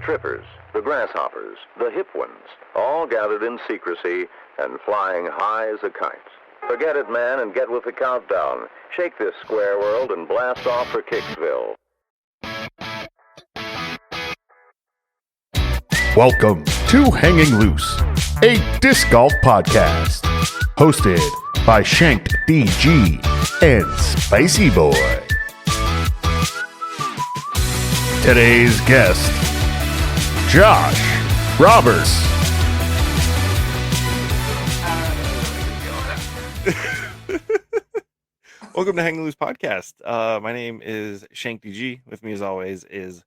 trippers, the grasshoppers, the hip ones, all gathered in secrecy and flying high as a kite. Forget it, man, and get with the countdown. Shake this square world and blast off for Kicksville. Welcome to Hanging Loose, a disc golf podcast, hosted by Shanked DG and Spiiciiboii. Today's guest, Josh Roberts. Welcome to Hanging Loose podcast. My name is Shanked DG. With me, as always, is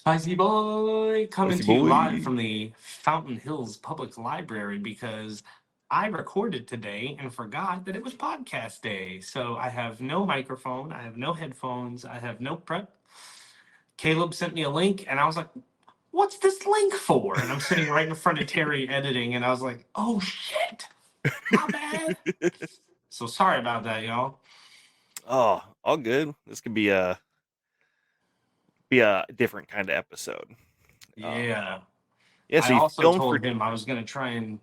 Spiiciiboii coming to you Spiiciiboii. live from the Fountain Hills Public Library because I recorded today and forgot that it was podcast day. So I have no microphone, I have no headphones, I have no prep. Caleb sent me a link and I was like, what's this link for? And I'm sitting right in front of Terry editing and I was like, oh shit, my bad. So sorry about that, y'all. Oh, all good. This could be a different kind of episode. Yeah. Yeah, so I you also filmed told him I was going to try and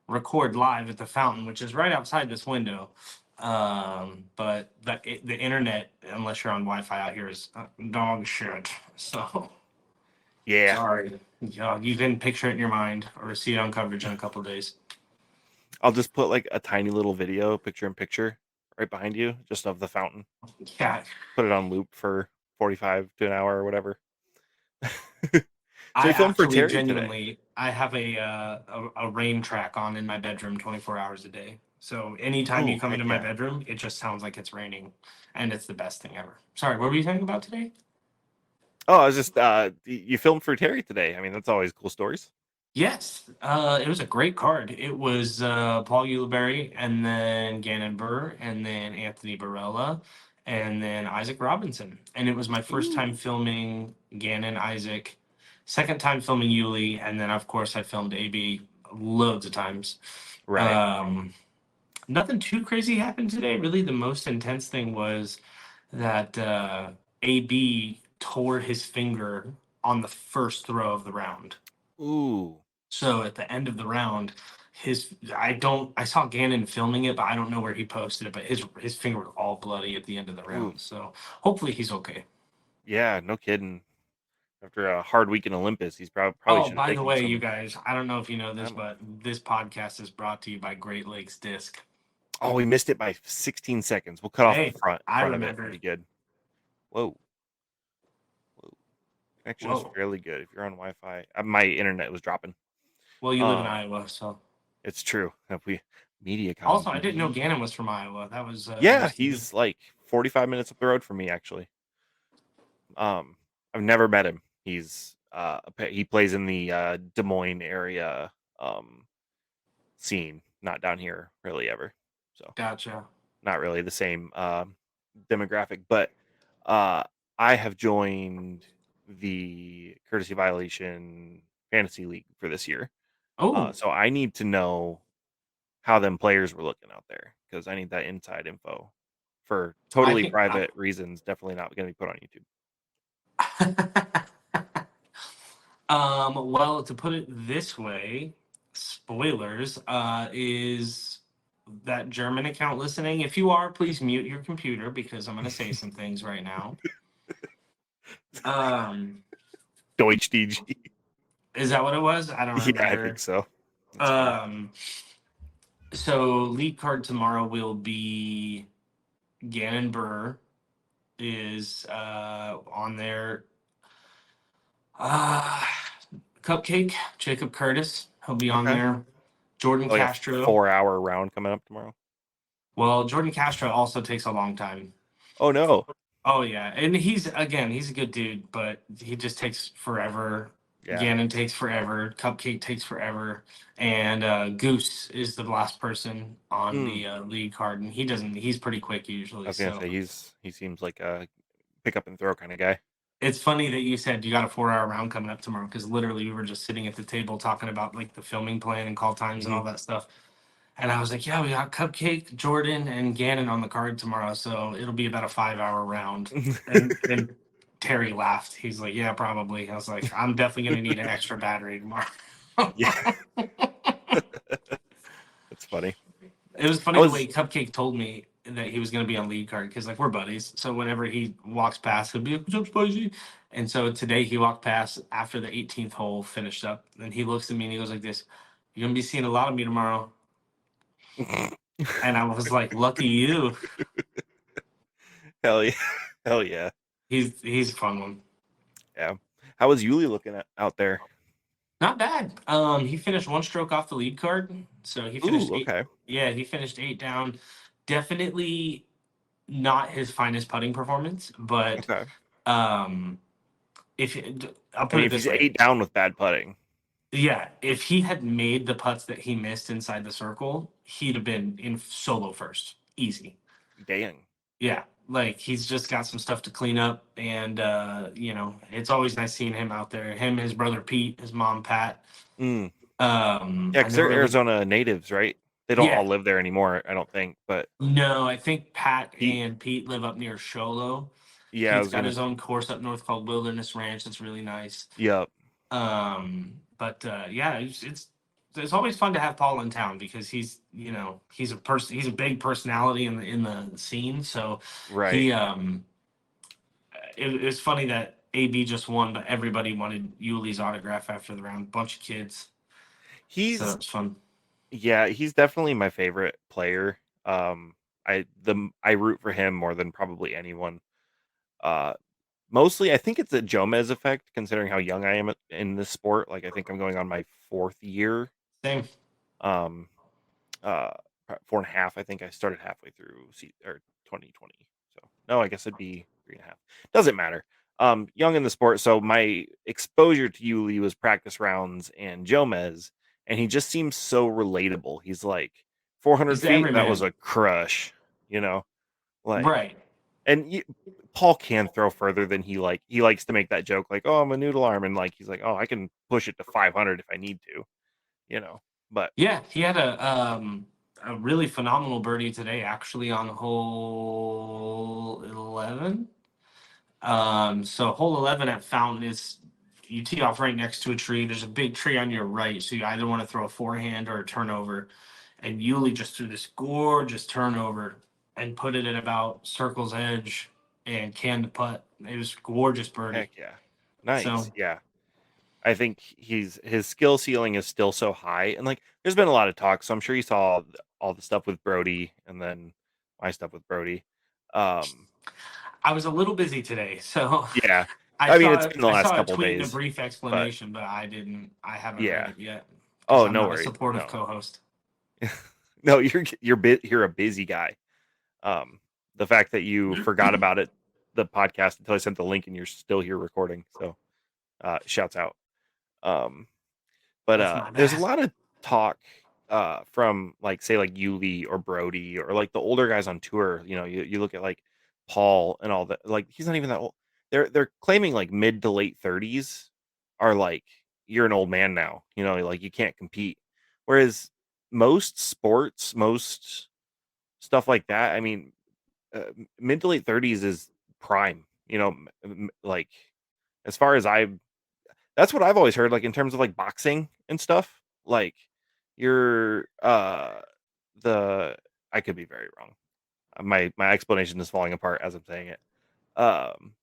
record live at the fountain, which is right outside this window. But the internet, unless you're on Wi-Fi out here, is dog shit. So, Yeah, sorry. Yeah, you can picture it in your mind or see it on coverage in a couple of days. I'll just put like a tiny little video, picture in picture, right behind you, just of the fountain. Yeah. Put it on loop for 45 to an hour or whatever. I you filmed for actually Terry genuinely, today. I have a rain track on in my bedroom 24 hours a day. So anytime you Oh, come heck into my yeah. bedroom, it just sounds like it's raining, and it's the best thing ever. Sorry, what were you talking about today? Oh, I was just you filmed for Terry today. I mean, that's always cool stories. Yes, it was a great card. It was Paul Ulibarri, and then Gannon Burr, and then Anthony Barella, and then Isaac Robinson. And it was my first time filming Gannon, Isaac, second time filming Uli, and then of course I filmed AB loads of times. Right. Nothing too crazy happened today. Really, the most intense thing was that AB tore his finger on the first throw of the round. Ooh. So at the end of the round, I saw Gannon filming it, but I don't know where he posted it, but his finger was all bloody at the end of the round. Ooh. So hopefully he's okay. Yeah, no kidding. After a hard week in Olympus, he's probably Oh, should have by the taken way, some you guys, I don't know if you know this, time but this podcast is brought to you by Great Lakes Disc. Oh, we missed it by 16 seconds. We'll cut off Hey, the front I of it. remember. It'll be good. Whoa. Connection is fairly good. If you're on Wi-Fi, my internet was dropping. Well, you live in Iowa, so it's true. If we MediaCom. Also, I didn't know Gannon was from Iowa. That was yeah. He's like 45 minutes up the road from me, actually. I've never met him. He's he plays in the Des Moines area scene, not down here really ever. So gotcha. Not really the same demographic, but I have joined the Courtesy Violation Fantasy League for this year. Oh, So I need to know how them players were looking out there because I need that inside info for totally private reasons. Definitely not going to be put on YouTube. Well, to put it this way, spoilers, is that German account listening? If you are, please mute your computer because I'm going to say some things right now. Deutsch DG. Is that what it was? I don't remember. Yeah, I think so. So lead card tomorrow will be Gannon Burr is on there. Cupcake, Jacob Curtis, he'll be on there. Jordan Castro. 4-hour round coming up tomorrow. Well, Jordan Castro also takes a long time. Oh no. Oh yeah, and he's a good dude, but he just takes forever. Yeah. Gannon takes forever. Cupcake takes forever, and Goose is the last person on the lead card, and he doesn't. He's pretty quick usually. I was gonna say he seems like a pick up and throw kind of guy. It's funny that you said you got a 4-hour round coming up tomorrow because literally we were just sitting at the table talking about like the filming plan and call times and all that stuff. And I was like, yeah, we got Cupcake, Jordan, and Gannon on the card tomorrow. So it'll be about a 5-hour round. and Terry laughed. He's like, yeah, probably. I was like, I'm definitely going to need an extra battery tomorrow. Yeah. That's funny. It was I funny the way was Cupcake told me that he was going to be on lead card because, like, we're buddies. So whenever he walks past, he'll be like, "What's up, Spicy?" And so today he walked past after the 18th hole finished up, and he looks at me and he goes like this, "You're going to be seeing a lot of me tomorrow." And I was like, "Lucky you." hell yeah. Hell yeah. He's a fun one. Yeah. How was Yuli looking out there? Not bad. He finished one stroke off the lead card, so he finished Ooh, eight. okay. Yeah, he finished 8 down. Definitely not his finest putting performance, but Okay. um, if I'll I put mean, it if this he's way, 8 down with bad putting, yeah, if he had made the putts that he missed inside the circle, he'd have been in solo first, easy. dang. Yeah, like he's just got some stuff to clean up, and it's always nice seeing him out there. Him, his brother Pete, his mom Pat. Mm. Yeah, I because never they're really. Arizona natives, right? They don't Yeah, all live there anymore, I don't think. But no, I think Pat he, and Pete live up near Sholo. yeah, I Pete's was got gonna. his own course up north called Wilderness Ranch. That's really nice. Yep. But yeah, it's always fun to have Paul in town because he's a big personality in the scene. So Right. he it was funny that AB just won, but everybody wanted Yuli's autograph after the round. Bunch of kids, so He's that was fun. Yeah, he's definitely my favorite player. I root for him more than probably anyone. Uh, Mostly, I think it's a Jomez effect, considering how young I am in this sport. Like, I think I'm going on my 4th year. Same. Um, 4.5. I think I started halfway through 2020. So no, I guess it'd be 3.5. Doesn't matter. Young in the sport, so my exposure to Yuli was practice rounds and Jomez, and he just seems so relatable. He's like 400 He's the feet. That was everyman, a crush, you know, like, right? and Paul can throw further than he likes to make that joke, like, oh, I'm a noodle arm, and like he's like, oh, I can push it to 500 if I need to, you know. But Yeah, he had a really phenomenal birdie today, actually on hole 11. So hole 11 at Fountain is you tee off right next to a tree. There's a big tree on your right, so you either want to throw a forehand or a turnover. And Yuli just threw this gorgeous turnover and put it at about circle's edge and canned the putt. It was gorgeous birdie. heck yeah, So nice, yeah. I think his skill ceiling is still so high, and like there's been a lot of talk, so I'm sure you saw all the stuff with Brody, and then my stuff with Brody. Um, I was a little busy today, so yeah, I I mean it's saw been the I last saw a couple tweet and a days, brief but explanation, but I haven't read yeah. it yet because Oh, I'm no not a worries, supportive no, co-host. no, you're a busy guy. Um, the fact that you forgot about it, the podcast until I sent the link, and you're still here recording, so shouts out. Um, But That's my there's a bad. lot of talk from like say like Yuli or Brody or like the older guys on tour. You know, you look at like Paul and all that. Like he's not even that old. They're claiming like mid to late 30s are like you're an old man now. You know, like you can't compete. Whereas most sports, most stuff like that. I mean, mid to late 30s is prime. You know, like as far as that's what I've always heard, like, in terms of, like, boxing and stuff, like, you're, the I could be very wrong. My explanation is falling apart as I'm saying it. Um,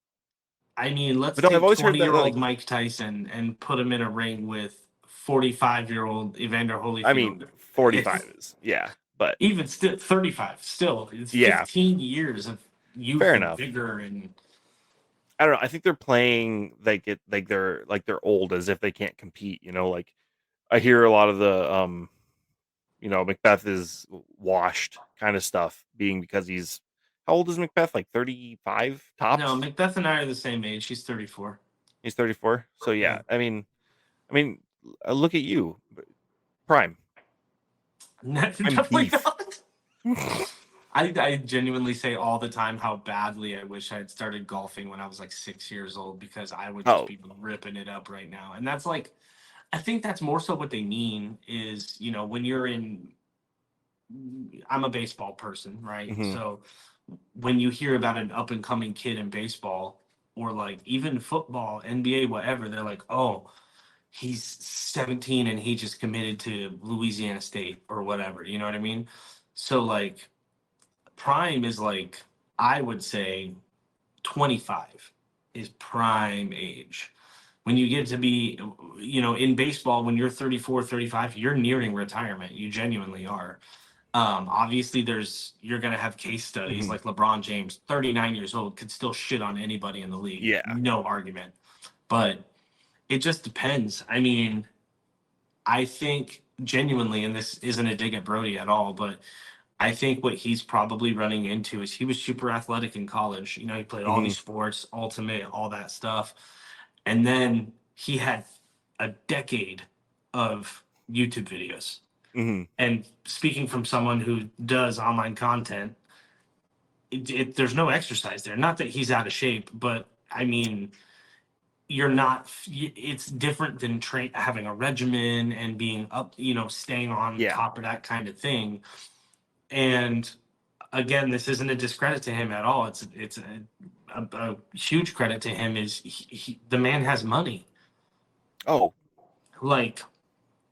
I mean, let's but no, I've take always heard that, 20-year-old like, Mike Tyson and put him in a ring with 45-year-old Evander I mean, Holyfield. 45 is yeah, but Even still, 35. Still, it's yeah, 15 years of fair youth and enough. vigor, and I don't know, I think they're playing like they're old as if they can't compete, you know, like, I hear a lot of the, Macbeth is washed kind of stuff being because he's how old is Macbeth? Like 35 no, tops? Macbeth and I are the same age. She's 34. He's 34. So Yeah, yeah, I mean, look at you, prime, prime definitely beef. not. I genuinely say all the time how badly I wish I had started golfing when I was like 6 years old because I would just Oh, be ripping it up right now. And that's like, I think that's more so what they mean is, when you're I'm a baseball person, right? hmm So when you hear about an up and coming kid in baseball, or like even football, NBA, whatever, they're like, oh, he's 17 and he just committed to Louisiana State or whatever. You know what I mean? So like prime is like, I would say 25 is prime age. When you get to be, in baseball, when you're 34, 35, you're nearing retirement. You genuinely are. Obviously, you're going to have case studies Mhm. like LeBron James, 39 years old, could still shit on anybody in the league. Yeah. No argument. But it just depends. I mean, I think genuinely, and this isn't a dig at Brody at all, but I think what he's probably running into is he was super athletic in college. He played all Mhm. these sports, ultimate, all that stuff. And then he had a decade of YouTube videos. Mhm. And speaking from someone who does online content, there's no exercise there. Not that he's out of shape, but I mean, you're not. It's different than having a regimen and being up, staying on Yeah. top of that kind of thing. And again, this isn't a discredit to him at all. It's a huge credit to him. Is the man has money. Oh, Like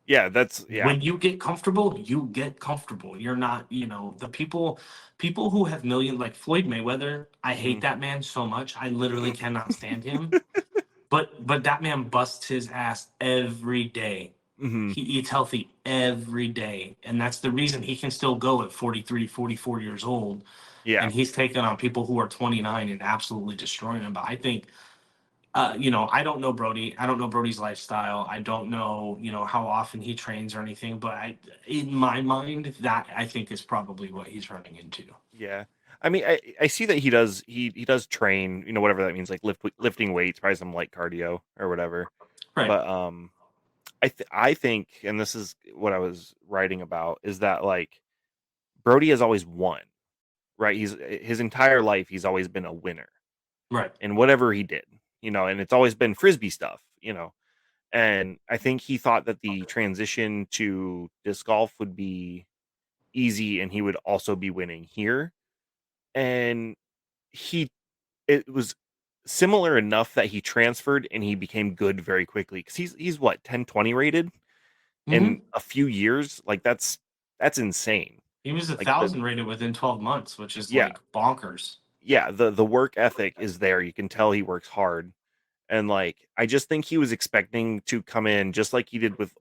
yeah. That's yeah. when you get comfortable, you get comfortable. You're not, the people who have like Floyd Mayweather. I hate Mhm. that man so much. I literally cannot stand him. But that man busts his ass every day. Mhm. He eats healthy every day. And that's the reason he can still go at 43, 44 years old. Yeah. And he's taking on people who are 29 and absolutely destroying them. But I think, I don't know Brody. I don't know Brody's lifestyle. I don't know, how often he trains or anything. But in my mind, that I think is probably what he's running into. Yeah. I mean, I see that he does train, whatever that means, like lifting weights, probably some light cardio or whatever. Right. But I think, and this is what I was writing about, is that like Brody has always won, right? His entire life he's always been a winner Right. in whatever he did, and it's always been frisbee stuff. And I think he thought that the transition to disc golf would be easy and he would also be winning here. And he it was similar enough that he transferred and he became good very quickly because he's what 10-20 rated in Hmm. a few years. Like that's insane. He was a Like the 1,000 rated within 12 months, which is yeah like bonkers. yeah the work ethic is there. You can tell he works hard. And like I just think he was expecting to come in just like he did with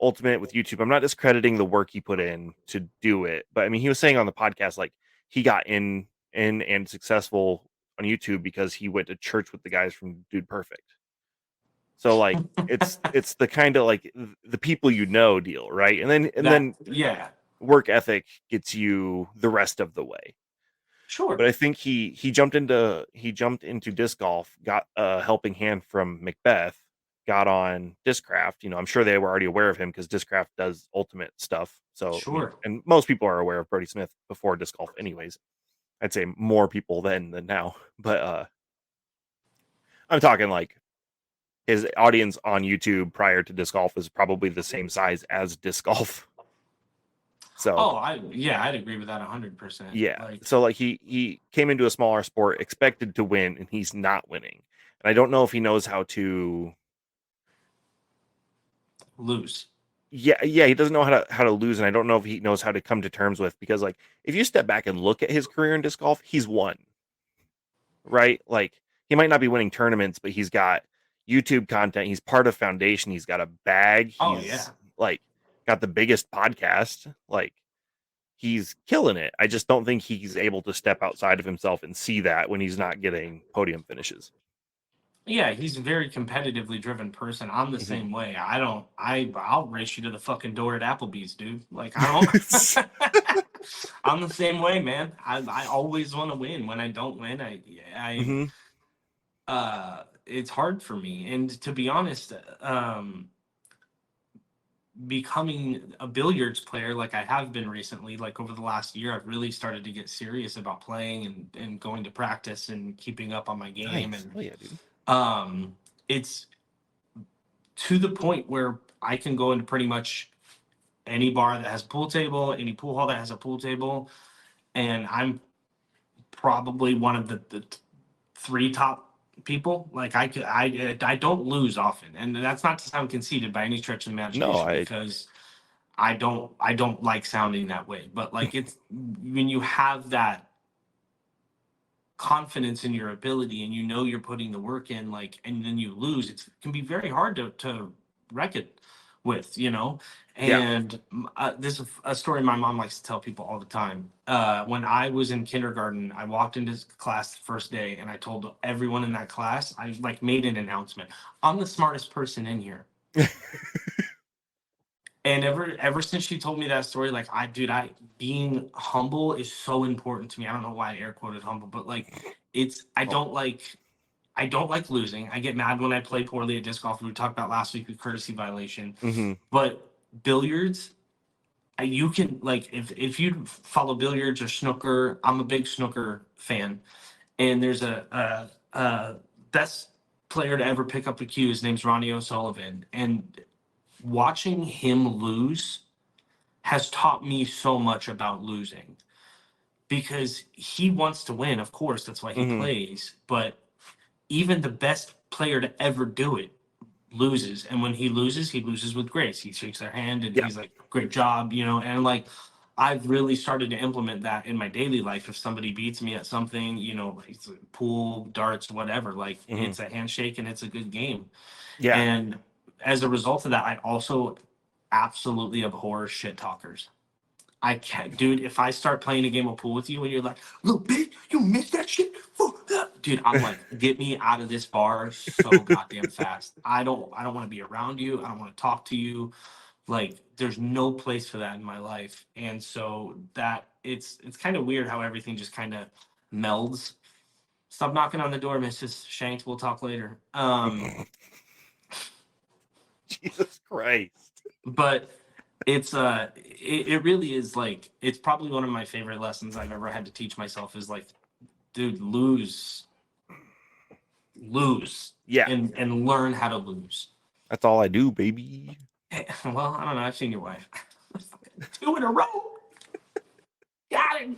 Ultimate with YouTube. I'm not discrediting the work he put in to do it, but I mean he was saying on the podcast like he got in and successful on YouTube because he went to church with the guys from Dude Perfect. So like it's the kind of like the people deal, right? And then Yeah, work ethic gets you the rest of the way. sure. But I think he jumped into disc golf, got a helping hand from Macbeth, got on Discraft. I'm sure they were already aware of him because Discraft does ultimate stuff. So I mean, Sure. and most people are aware of Brody Smith before disc golf, anyways. I'd say more people then than now. But I'm talking like his audience on YouTube prior to disc golf was probably the same size as disc golf. So Oh, I'd agree with that 100%. yeah. Like, So like he came into a smaller sport expected to win and he's not winning. And I don't know if he knows how to lose. yeah, he doesn't know how to lose and I don't know if he knows how to come to terms with because like if you step back and look at his career in disc golf, he's won. Right? Like he might not be winning tournaments, but he's got YouTube content, he's part of Foundation, he's got a bag, Oh yeah. he's like got the biggest podcast. Like he's killing it. I just don't think he's able to step outside of himself and see that when he's not getting podium finishes. Yeah, he's a very competitively driven person. I'm the Mhm. same way. I'll race you to the fucking door at Applebee's, dude. Like I don't I'm the same way, man. I always want to win. When I don't win, I Mhm. it's hard for me. And to be honest, becoming a billiards player like I have been recently, like over the last year, I've really started to get serious about playing and going to practice and keeping up on my game. Nice. And Oh yeah, dude. it's to the point where I can go into pretty much any bar that has a pool table, any pool hall that has a pool table, and I'm probably one of the three top people. Like I don't lose often, and that's not to sound conceited by any stretch of the No, imagination, because I don't like sounding that way. But like, it's when you have that confidence in your ability and you know you're putting the work in, like, and then you lose, it can be very hard to reckon with, yeah. and this is a story my mom likes to tell people all the time. When I was in kindergarten, I walked into class the first day and I told everyone in that class, I like made an announcement: I'm the smartest person in here. And ever since she told me that story, like, I being humble is so important to me. I don't know why I air quoted humble, but like, it's I don't like losing. I get mad when I play poorly at disc golf. We talked about last week, the courtesy violation. Mm-hmm. But billiards, you can, like, if you follow billiards or snooker, I'm a big snooker fan. And there's a best player to ever pick up a cue. His name's Ronnie O'Sullivan, and watching him lose has taught me so much about losing, because he wants to win. Of course, that's why he Mm-hmm. plays. But even the best player to ever do it loses. And when he loses with grace. He shakes their hand and Yeah. he's like, great job, and like, I've really started to implement that in my daily life. If somebody beats me at something, it's a pool, darts, whatever, like, Mm-hmm. it's a handshake and it's a good game. Yeah. And as a result of that, I also absolutely abhor shit talkers. I can't, dude. If I start playing a game of pool with you and you're like, little bitch, you missed that shit, dude, I'm like, get me out of this bar so goddamn fast. I don't want to be around you. I don't want to talk to you. Like, there's no place for that in my life. And so that it's kind of weird how everything just kind of melds. Stop knocking on the door, Mrs. Shanks. We'll talk later. Jesus Christ. But it really is, like, it's probably one of my favorite lessons I've ever had to teach myself, is like, dude, lose Yeah. and learn how to lose. That's all I do, baby. Well, I don't know, I've seen your wife. 2 in a row. Got him.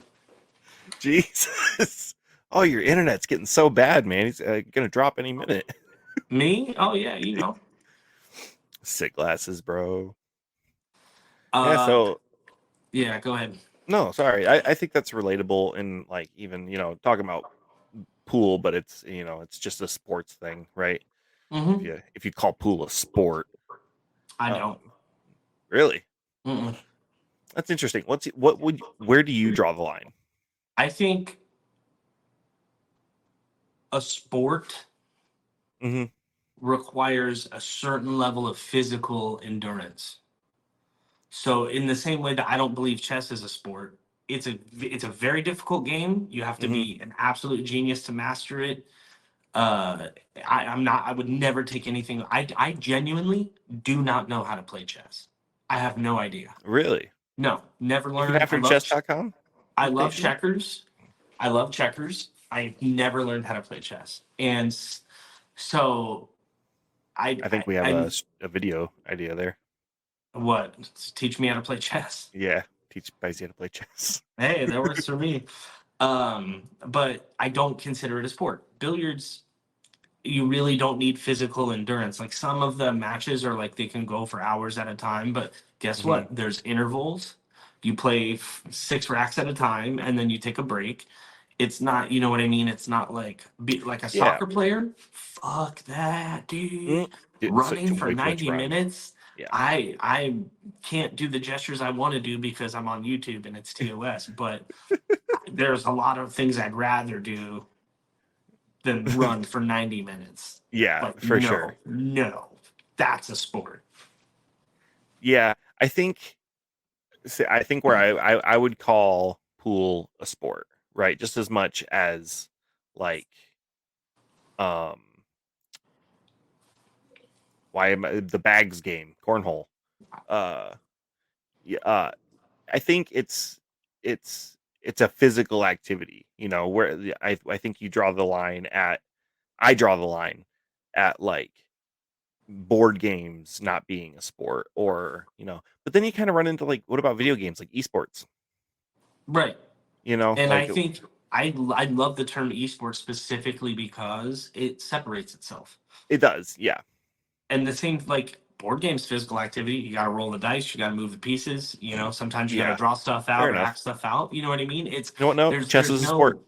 Jesus. Oh, your internet's getting so bad, man. It's gonna drop any minute. Me? Oh yeah, Sick glasses, bro. Yeah, uh so yeah, go ahead. no, sorry. I think that's relatable, and like, even, talking about pool, but it's, it's just a sports thing, right? Mm-hmm. If you call pool a sport. I don't. Really? Mm-mm. That's interesting. Where do you draw the line? I think a sport Mm-hmm. requires a certain level of physical endurance. So in the same way that I don't believe chess is a sport, it's a very difficult game. You have to Mm-hmm. be an absolute genius to master it. I would never take anything. I genuinely do not know how to play chess. I have no idea. Really? No, never Even learned. after chess.com? I love checkers. I love checkers. I never learned how to play chess. And so I think we have a video idea there. what? Teach me how to play chess. Yeah, teach Spicy how to play chess. Hey, that works for me. But I don't consider it a sport. Billiards, you really don't need physical endurance. Like, some of the matches are like, they can go for hours at a time, but guess Mm-hmm. what? There's intervals. You play 6 racks at a time and then you take a break. It's not, you know what I mean? It's not like like a soccer player. Fuck that, dude. Running for 90 minutes. Yeah. I can't do the gestures I want to do because I'm on YouTube and it's TOS, but there's a lot of things I'd rather do than run for 90 minutes. Yeah, But for sure. No, that's a sport. Yeah, I think where I would call pool a sport, right? Just as much as, like, why am I, the bags game, cornhole. Yeah, I think it's a physical activity, where I think you draw the line at I draw the line at, like, board games not being a sport, or, but then you kind of run into, like, what about video games, like esports? Right. And Like, I think I love the term esports specifically because it separates itself. It does, yeah. And the same, like board games, physical activity. You got to roll the dice. You got to move the pieces. You know, sometimes you got Yeah. to draw stuff Fair out or enough. act stuff out. You know what I mean? It's You know what? No, chess there's is a sport. no.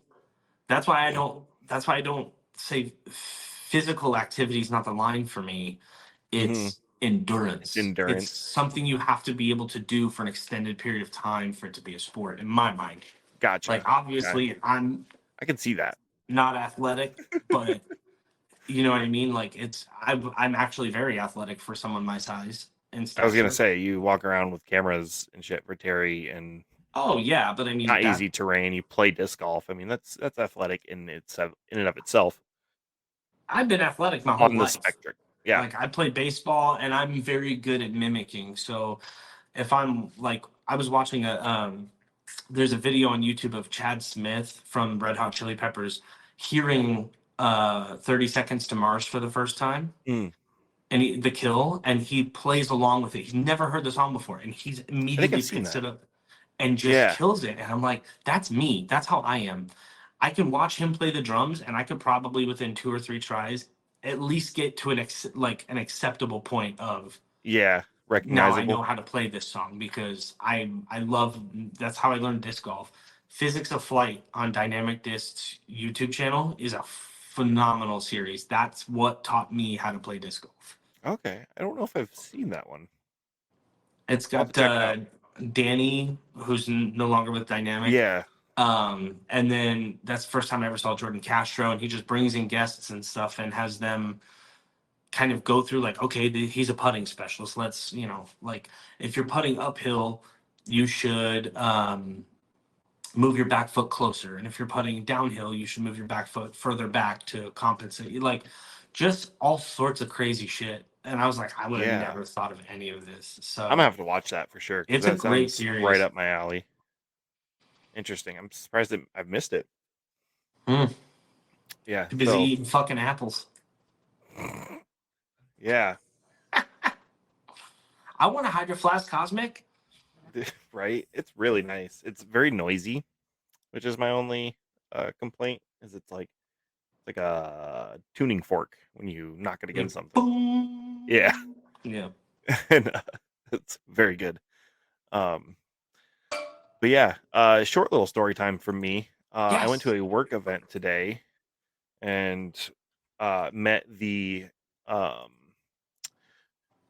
That's why I don't. That's why I don't say physical activity is not the line for me. It's It's endurance. It's endurance. something you have to be able to do for an extended period of time for it to be a sport, in my mind. Gotcha. Like Okay. obviously, I'm I can see that. not athletic, but you know what I mean. Like I'm actually very athletic for someone my size and I was gonna stature. say you walk around with cameras and shit for Terry, and Oh yeah, but I mean not that easy terrain. You play disc golf. I mean, that's athletic in and of itself I've been athletic my whole on the life. spectrum. Yeah. Like I play baseball and I'm very good at mimicking. So if I'm like I was watching a there's a video on YouTube of Chad Smith from Red Hot Chili Peppers hearing 30 Seconds to Mars for the first time. Mm. And the kill, and he plays along with it. He's never heard the song before, and he's I think immediately I've seen picks that. it up and just Yeah. kills it. And I'm like, that's me. That's how I am. I can watch him play the drums, and I could probably within 2 or 3 tries at least get to an acceptable point of Yeah. now I know Recognizable. how to play this song because I love that's how I learned disc golf. Physics of Flight on Dynamic Disc's YouTube channel is a phenomenal series. That's what taught me how to play disc golf. Okay. I don't know if I've seen that one. It's I'll have got to check it out. Danny, who's no longer with Dynamic. Yeah. And then that's the first time I ever saw Jordan Castro, and he just brings in guests and stuff and has them kind of go through like, okay, he's a putting specialist. Let's, like if you're putting uphill, you should move your back foot closer. And if you're putting downhill, you should move your back foot further back to compensate. Like just all sorts of crazy shit. And I was like, I would have Yeah. never thought of any of this. So I'm gonna have to watch that for sure because it's a that great sounds right series. up my alley. Interesting. I'm surprised that I've missed it. Mm. Yeah. Too busy eating fucking apples. Yeah. I want a Hydro Flask Cosmic. Right. It's really nice. It's very noisy, which is my only complaint. Is it's like a tuning fork when you knock it against something. Boom. Yeah. Yeah. And it's very good. But yeah, short little story time from me. I went Yes. to a work event today and met the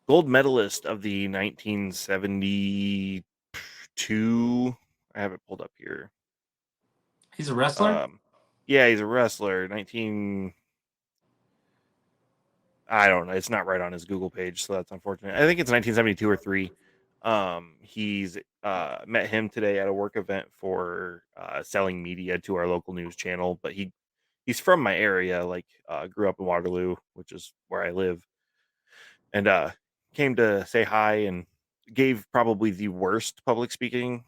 gold medalist of the 1972. I have it pulled up here. He's a wrestler? Yeah, he's a wrestler. I don't know. It's not right on his Google page, so that's unfortunate. I think it's 1972 or 3. He's met him today at a work event for selling media to our local news channel, but he's from my area, like grew up in Waterloo, which is where I live, and came to say hi and gave probably the worst public speaking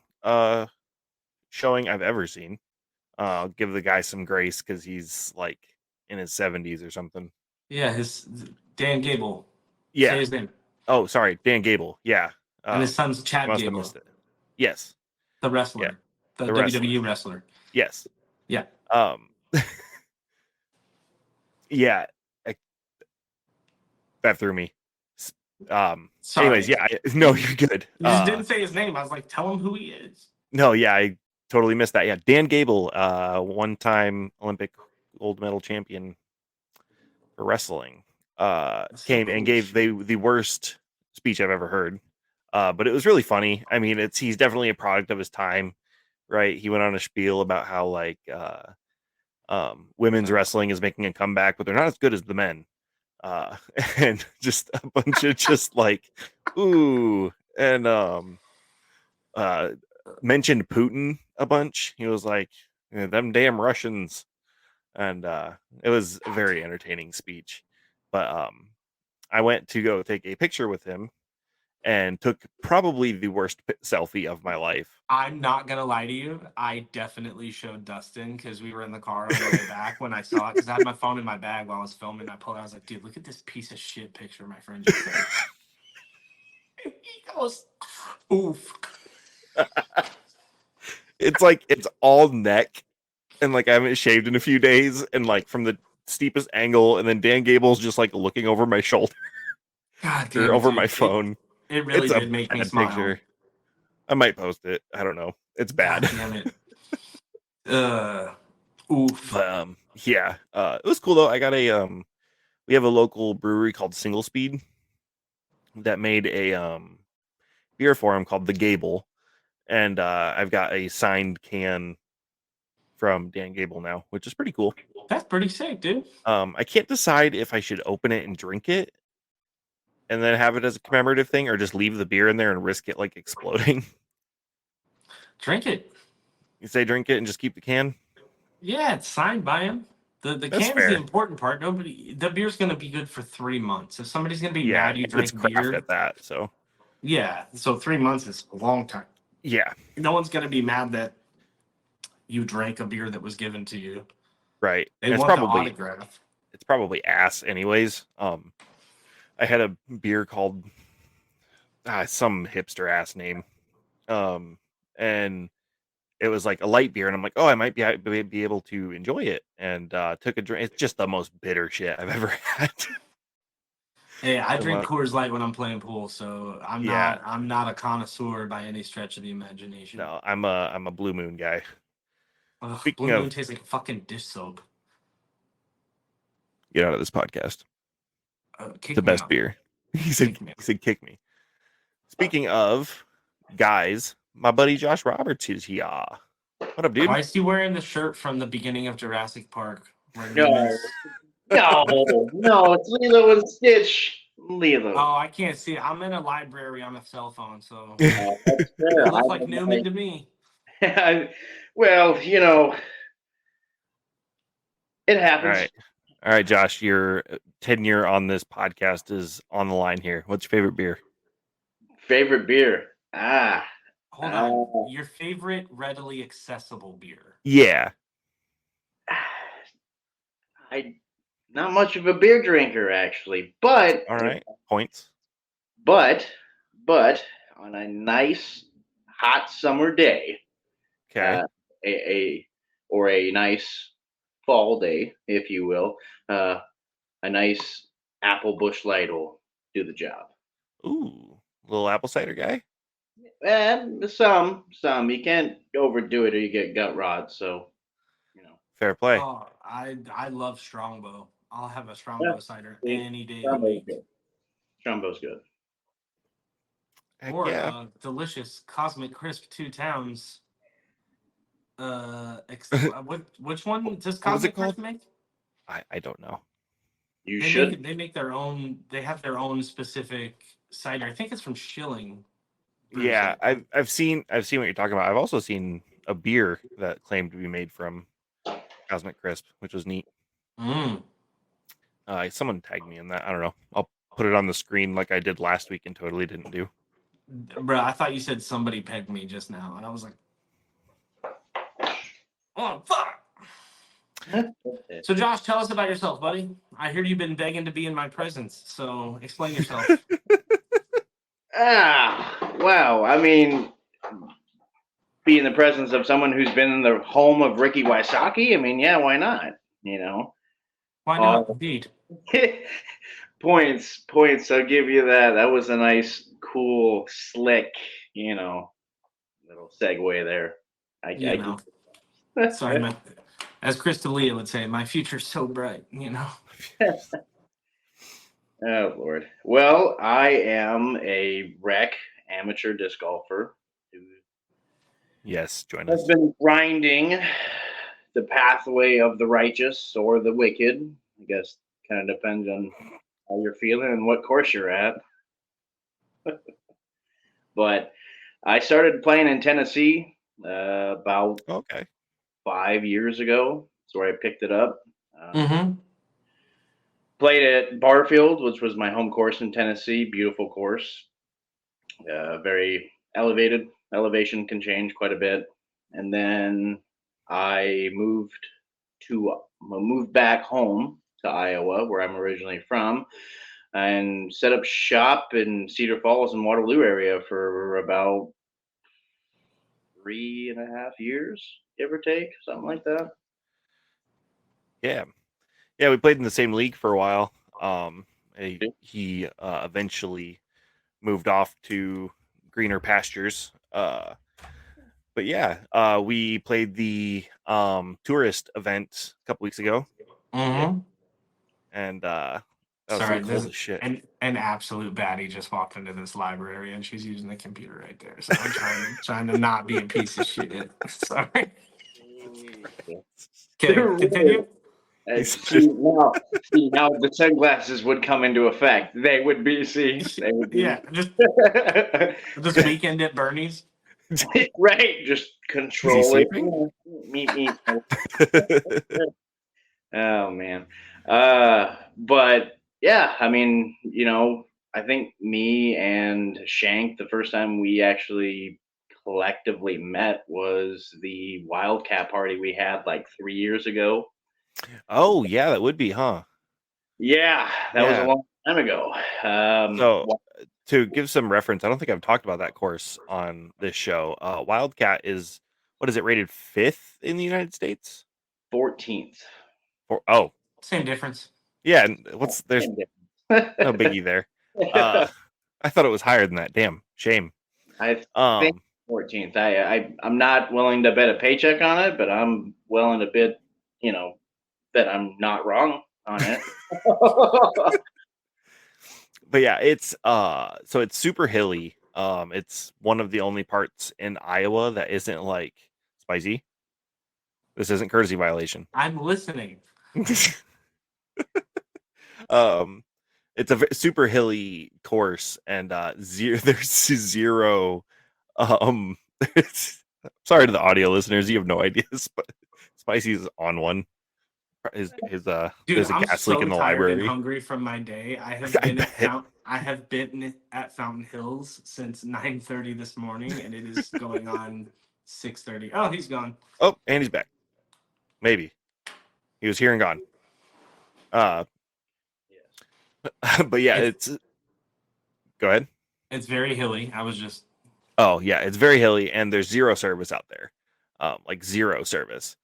showing I've ever seen. I'll give the guy some grace because he's like in his 70s or something. Yeah, his Dan Gable. Yeah. Say his name. Oh, sorry, Dan Gable. Yeah. And his son's Chad Must have Gable. missed it. Yes. The wrestler. Yeah. The wrestler. WWE wrestler. Yes. Yeah. Yeah. That threw me. Sorry. Anyways, yeah. No, you're good. You just didn't say his name. I was like, tell him who he is. No, yeah, I totally missed that. Yeah, Dan Gable, one-time Olympic gold medal champion for wrestling, came and gave the worst speech I've ever heard. But it was really funny. I mean, he's definitely a product of his time, right? He went on a spiel about how like women's wrestling is making a comeback, but they're not as good as the men. And just a bunch of just like, ooh, and mentioned Putin a bunch. He was like, them damn Russians. And it was a very entertaining speech. But I went to go take a picture with him and took probably the worst selfie of my life. I'm not going to lie to you. I definitely showed Dustin because we were in the car on the way back when I saw it because I had my phone in my bag while I was filming. I pulled it. I was like, dude, look at this piece of shit picture my friend just took. He goes, oof. It's like, it's all neck and like I haven't shaved in a few days, and like from the steepest angle, and then Dan Gable's just like looking over my shoulder God or damn it, over dude. my phone. It really It's a did make me bad smile. picture. I might post it. I don't know. It's God bad. damn it. Oof. But yeah. It was cool though. I got a we have a local brewery called Single Speed that made a beer for him called the Gable. And I've got a signed can from Dan Gable now, which is pretty cool. That's pretty sick, dude. I can't decide if I should open it and drink it and then have it as a commemorative thing, or just leave the beer in there and risk it like exploding. Drink it. You say drink it and just keep the can? Yeah, it's signed by him. The That's can's the fair. important part. The beer's gonna be good for 3 months. If somebody's gonna be Yeah, mad you it's drink craft beer, at that. So yeah. So 3 months is a long time. yeah, No one's gonna be mad that you drank a beer that was given to you. right. They And it's want the probably autograph. ass anyways. I had a beer called some hipster ass name, and it was like a light beer, and I'm like, oh, I might be able to enjoy it, and took a drink. It's just the most bitter shit I've ever had. Hey, I So, drink Coors Light when I'm playing pool, so Yeah. I'm not a connoisseur by any stretch of the imagination. No, I'm a Blue Moon guy. Ugh, Speaking Blue of, Moon tastes like fucking dish soap. get out of this podcast. Kick The me best out. beer. He said Kick me out. kick me. Speaking of guys, my buddy Josh Roberts is here. What up, dude? Why is he wearing the shirt from the beginning of Jurassic Park? Where No, Newman's... no, it's Lilo and Stitch. Lilo. Oh, I can't see it. I'm in a library on a cell phone, so That's it fair. looks like Newman to me. Well, it happens. All right, Josh, your tenure on this podcast is on the line here. What's your favorite beer? Favorite beer? Hold on. Your favorite readily accessible beer? Yeah. I not much of a beer drinker actually, but All right. Points. but on a nice hot summer day, Okay. a nice fall day, if you will, a nice apple bush light will do the job. Ooh, little apple cider guy. And some you can't overdo it or you get gut rot. So, Fair play. Oh, I love Strongbow. I'll have a Yeah, Strongbow cider see, any day of the week. Strongbow's good. Heck Or yeah. delicious Cosmic Crisp 2 Towns. Which one does What was it Cosmic called? Crisp make? I don't know. You They should. make their own. They have their own specific cider. I think it's from Schilling. Yeah, I've seen what you're talking about. I've also seen a beer that claimed to be made from Cosmic Crisp, which was neat. Someone tagged me in that. I don't know. I'll put it on the screen like I did last week and totally didn't do. Bro, I thought you said somebody pegged me just now, and I was like, oh fuck. So Josh, tell us about yourself, buddy. I hear you've been begging to be in my presence, so explain yourself. Wow. I mean, be in the presence of someone who's been in the home of Ricky Wysocki. I mean, yeah, why not? Why not? Indeed. Points. I'll give you that. That was a nice, cool, slick, little segue there. Sorry, man. As Chris D'Elia would say, my future's so bright, Oh, Lord. Well, I am a rec amateur disc golfer who Yes, join us. has been grinding the pathway of the righteous or the wicked. I guess kind of depends on how you're feeling and what course you're at. But I started playing in Tennessee about 5 years ago. That's where I picked it up. Played at Barfield, which was my home course in Tennessee. Beautiful course. Very elevated. Elevation can change quite a bit. And then I moved back home to Iowa, where I'm originally from, and set up shop in Cedar Falls and Waterloo area for about 3.5 years, give or take, something like that. Yeah. Yeah, we played in the same league for a while. He eventually moved off to greener pastures. But yeah, we played the tourist event a couple weeks ago, Mm-hmm. and that was so Sorry, cold there's as shit. an absolute baddie just walked into this library and she's using the computer right there. So I'm trying to not be a piece of shit. Sorry. Okay, They're rude. continue. He's See just now the sunglasses would come into effect. They would be they would be Yeah, just this weekend at Bernie's. right. Just is he control it. sleeping? Meet. Oh man. But yeah, I mean, I think me and Shank, the first time we actually collectively met was the Wildcat party we had like 3 years ago. Oh yeah, that would be, huh? Yeah, that was a Yeah. long time ago. So to give some reference, I don't think I've talked about that course on this show. Wildcat is, what is it, rated 5th in the United States? 14th. Oh, Same difference. yeah. And there's no I biggie there. I thought it was higher than that. Damn, shame. think 14th. I'm not willing to bet a paycheck on it, but I'm willing to bet, that I'm not wrong on it. But yeah, it's so it's super hilly. It's one of the only parts in Iowa that isn't like spicy. This isn't courtesy violation. I'm listening. um it's a super hilly course, and there's zero um sorry to the audio listeners, you have no ideas, but Spicy's on one. Dude, There's a I'm gas leak so in the tired and library. hungry from my day. I have I been at bet. Fountain Hills since 9:30 this morning, and it is going on 6:30. Oh, he's gone. Oh, and he's back. Maybe he was here and gone. But yeah, It's go ahead. it's very hilly. I was just Oh yeah, it's very hilly, and there's zero service out there, like zero service.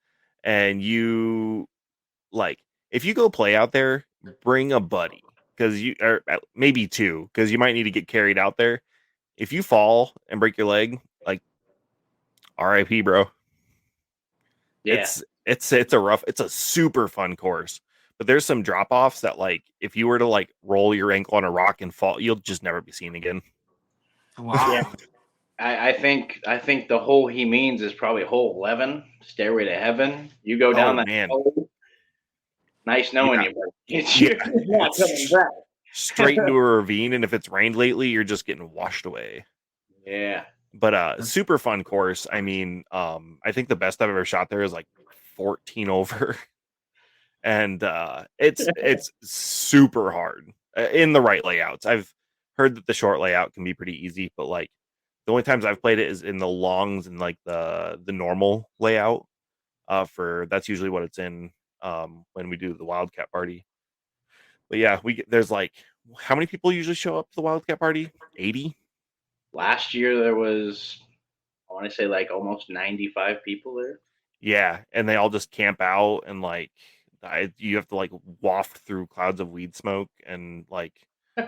And you like, if you go play out there, bring a buddy, because or maybe two, because you might need to get carried out there. If you fall and break your leg, like R.I.P. bro. Yeah. It's a super fun course, but there's some drop offs that, like, if you were to like roll your ankle on a rock and fall, you'll just never be seen again. wow. Yeah. I think the hole he means is probably hole 11, Stairway to Heaven. You go down Oh that man, hole. Nice knowing yeah, you, but you're yeah, not coming it's back. straight into a ravine, and if it's rained lately, you're just getting washed away. Yeah. But super fun course. I mean, I think the best I've ever shot there is like 14 over. And it's super hard in the right layouts. I've heard that the short layout can be pretty easy, but like the only times I've played it is in the longs and like the normal layout. For that's usually what it's in when we do the Wildcat party. But yeah, there's like, how many people usually show up to the Wildcat party? 80? Last year there was, I want to say, like almost 95 people there. Yeah, and they all just camp out, and like you have to like waft through clouds of weed smoke, and like,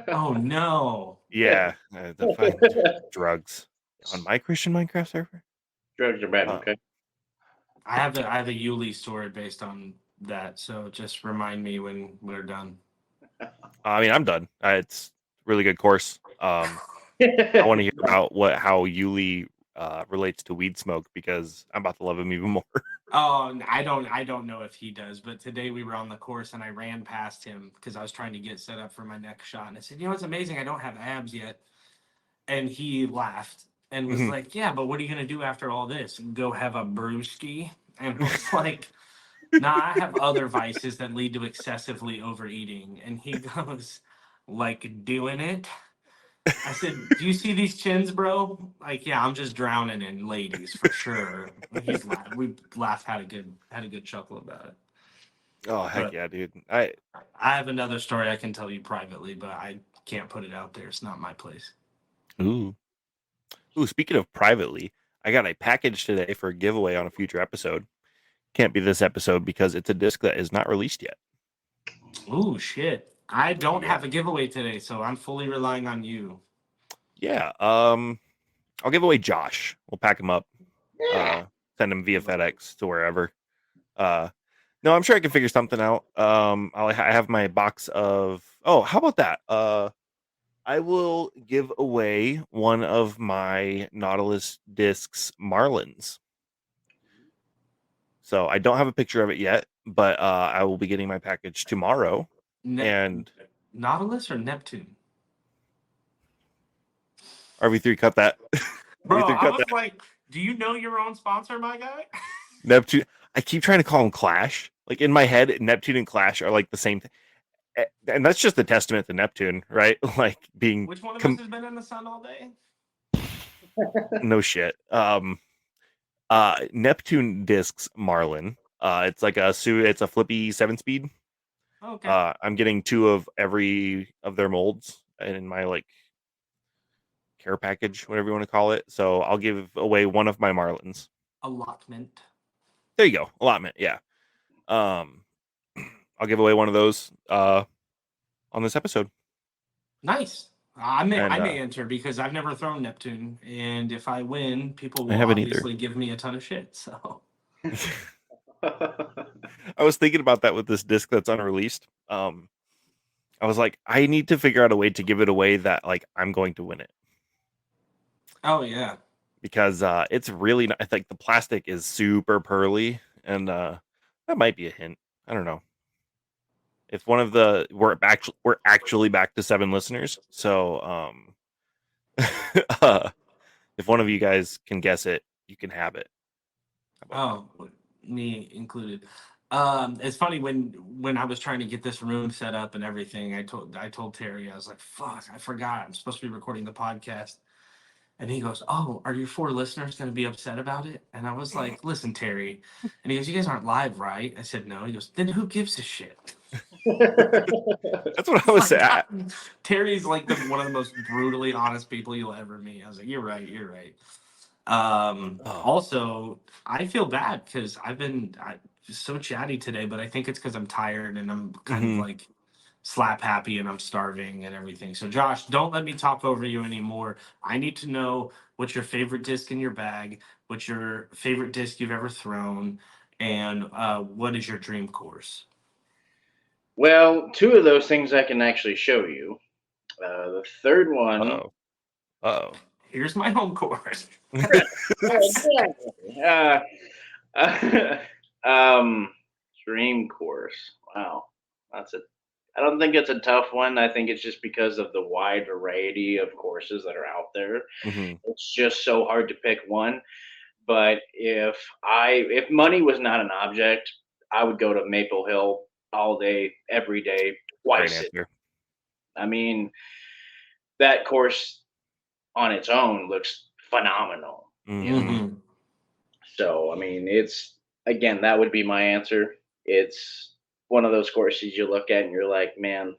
Oh no. yeah, the fucking drugs on my Christian Minecraft server. Drugs are bad, Uh, okay? I have a Yuli story based on that, so just remind me when we're done. I mean, I'm done. It's a really good course. I want to hear about how Yuli relates to weed smoke, because I'm about to love him even more. Oh, I don't know if he does, but today we were on the course and I ran past him because I was trying to get set up for my next shot, and I said, it's amazing, I don't have abs yet. And he laughed and was Mhm. like, yeah, but what are you gonna do after all this? Go have a brewski? And I was like, nah, I have other vices that lead to excessively overeating. And he goes, like, doing it? I said, do you see these chins, bro? Like, yeah, I'm just drowning in ladies for sure. We laughed, had a good chuckle about it. Oh heck But yeah, dude! I have another story I can tell you privately, but I can't put it out there. It's not my place. Ooh. Speaking of privately, I got a package today for a giveaway on a future episode. can't be this episode because it's a disc that is not released yet. Ooh, shit. I don't Yeah. have a giveaway today, so I'm fully relying on you. Yeah. I'll give away Josh. We'll pack him up. Send him via FedEx to wherever. No, I'm sure I can figure something out. I have my box of. Oh, how about that? I will give away one of my Nautilus discs Marlins. So I don't have a picture of it yet, but I will be getting my package tomorrow. And Nautilus or Neptune? RV3 cut that. Bro, RV3 I cut was that. like, do you know your own sponsor, my guy? Neptune. I keep trying to call them Clash. Like in my head, Neptune and Clash are like the same thing. And that's just a testament to Neptune, right? Like being Which one of us has been in the sun all day? no shit. Neptune discs Marlin. It's like it's a flippy 7-speed. Okay. I'm getting 2 of every of their molds in my like care package, whatever you want to call it. So I'll give away one of my Marlins. Allotment. There you go. Allotment, yeah. I'll give away one of those on this episode. Nice. I may And, enter because I've never thrown Neptune, and if I win, people will haven't either. obviously give me a ton of shit. So I was thinking about that with this disc that's unreleased. I was like, I need to figure out a way to give it away that like I'm going to win it. Oh yeah. Because it's really not, I think the plastic is super pearly, and that might be a hint. I don't know. If one of the we're actually back to 7 listeners, so if one of you guys can guess it, you can have it. Oh, me included. It's funny when I was trying to get this room set up and everything. I told Terry, I was like, "Fuck, I forgot. I'm supposed to be recording the podcast." And he goes, "Oh, are your 4 listeners going to be upset about it?" And I was like, "Listen, Terry." And he goes, "You guys aren't live, right?" I said, "No." He goes, "Then who gives a shit?" That's what I was saying. Terry's like one of the most brutally honest people you'll ever meet. I was like, "You're right. You're right." Also, I feel bad because I've been so chatty today, but I think it's because I'm tired and I'm kind of like slap happy and I'm starving and everything. So, Josh, don't let me talk over you anymore. I need to know what's your favorite disc in your bag, what's your favorite disc you've ever thrown, and what is your dream course? Well, 2 of those things I can actually show you. The third one. Uh-oh. Here's my home course. Dream course. Wow, that's a. I don't think it's a tough one. I think it's just because of the wide variety of courses that are out there. Mm-hmm. It's just so hard to pick one. But if money was not an object, I would go to Maple Hill all day, every day, Great twice. answer. I mean, that course on its own looks phenomenal. Mm-hmm. You know? So, I mean, again, that would be my answer. It's one of those courses you look at and you're like, man,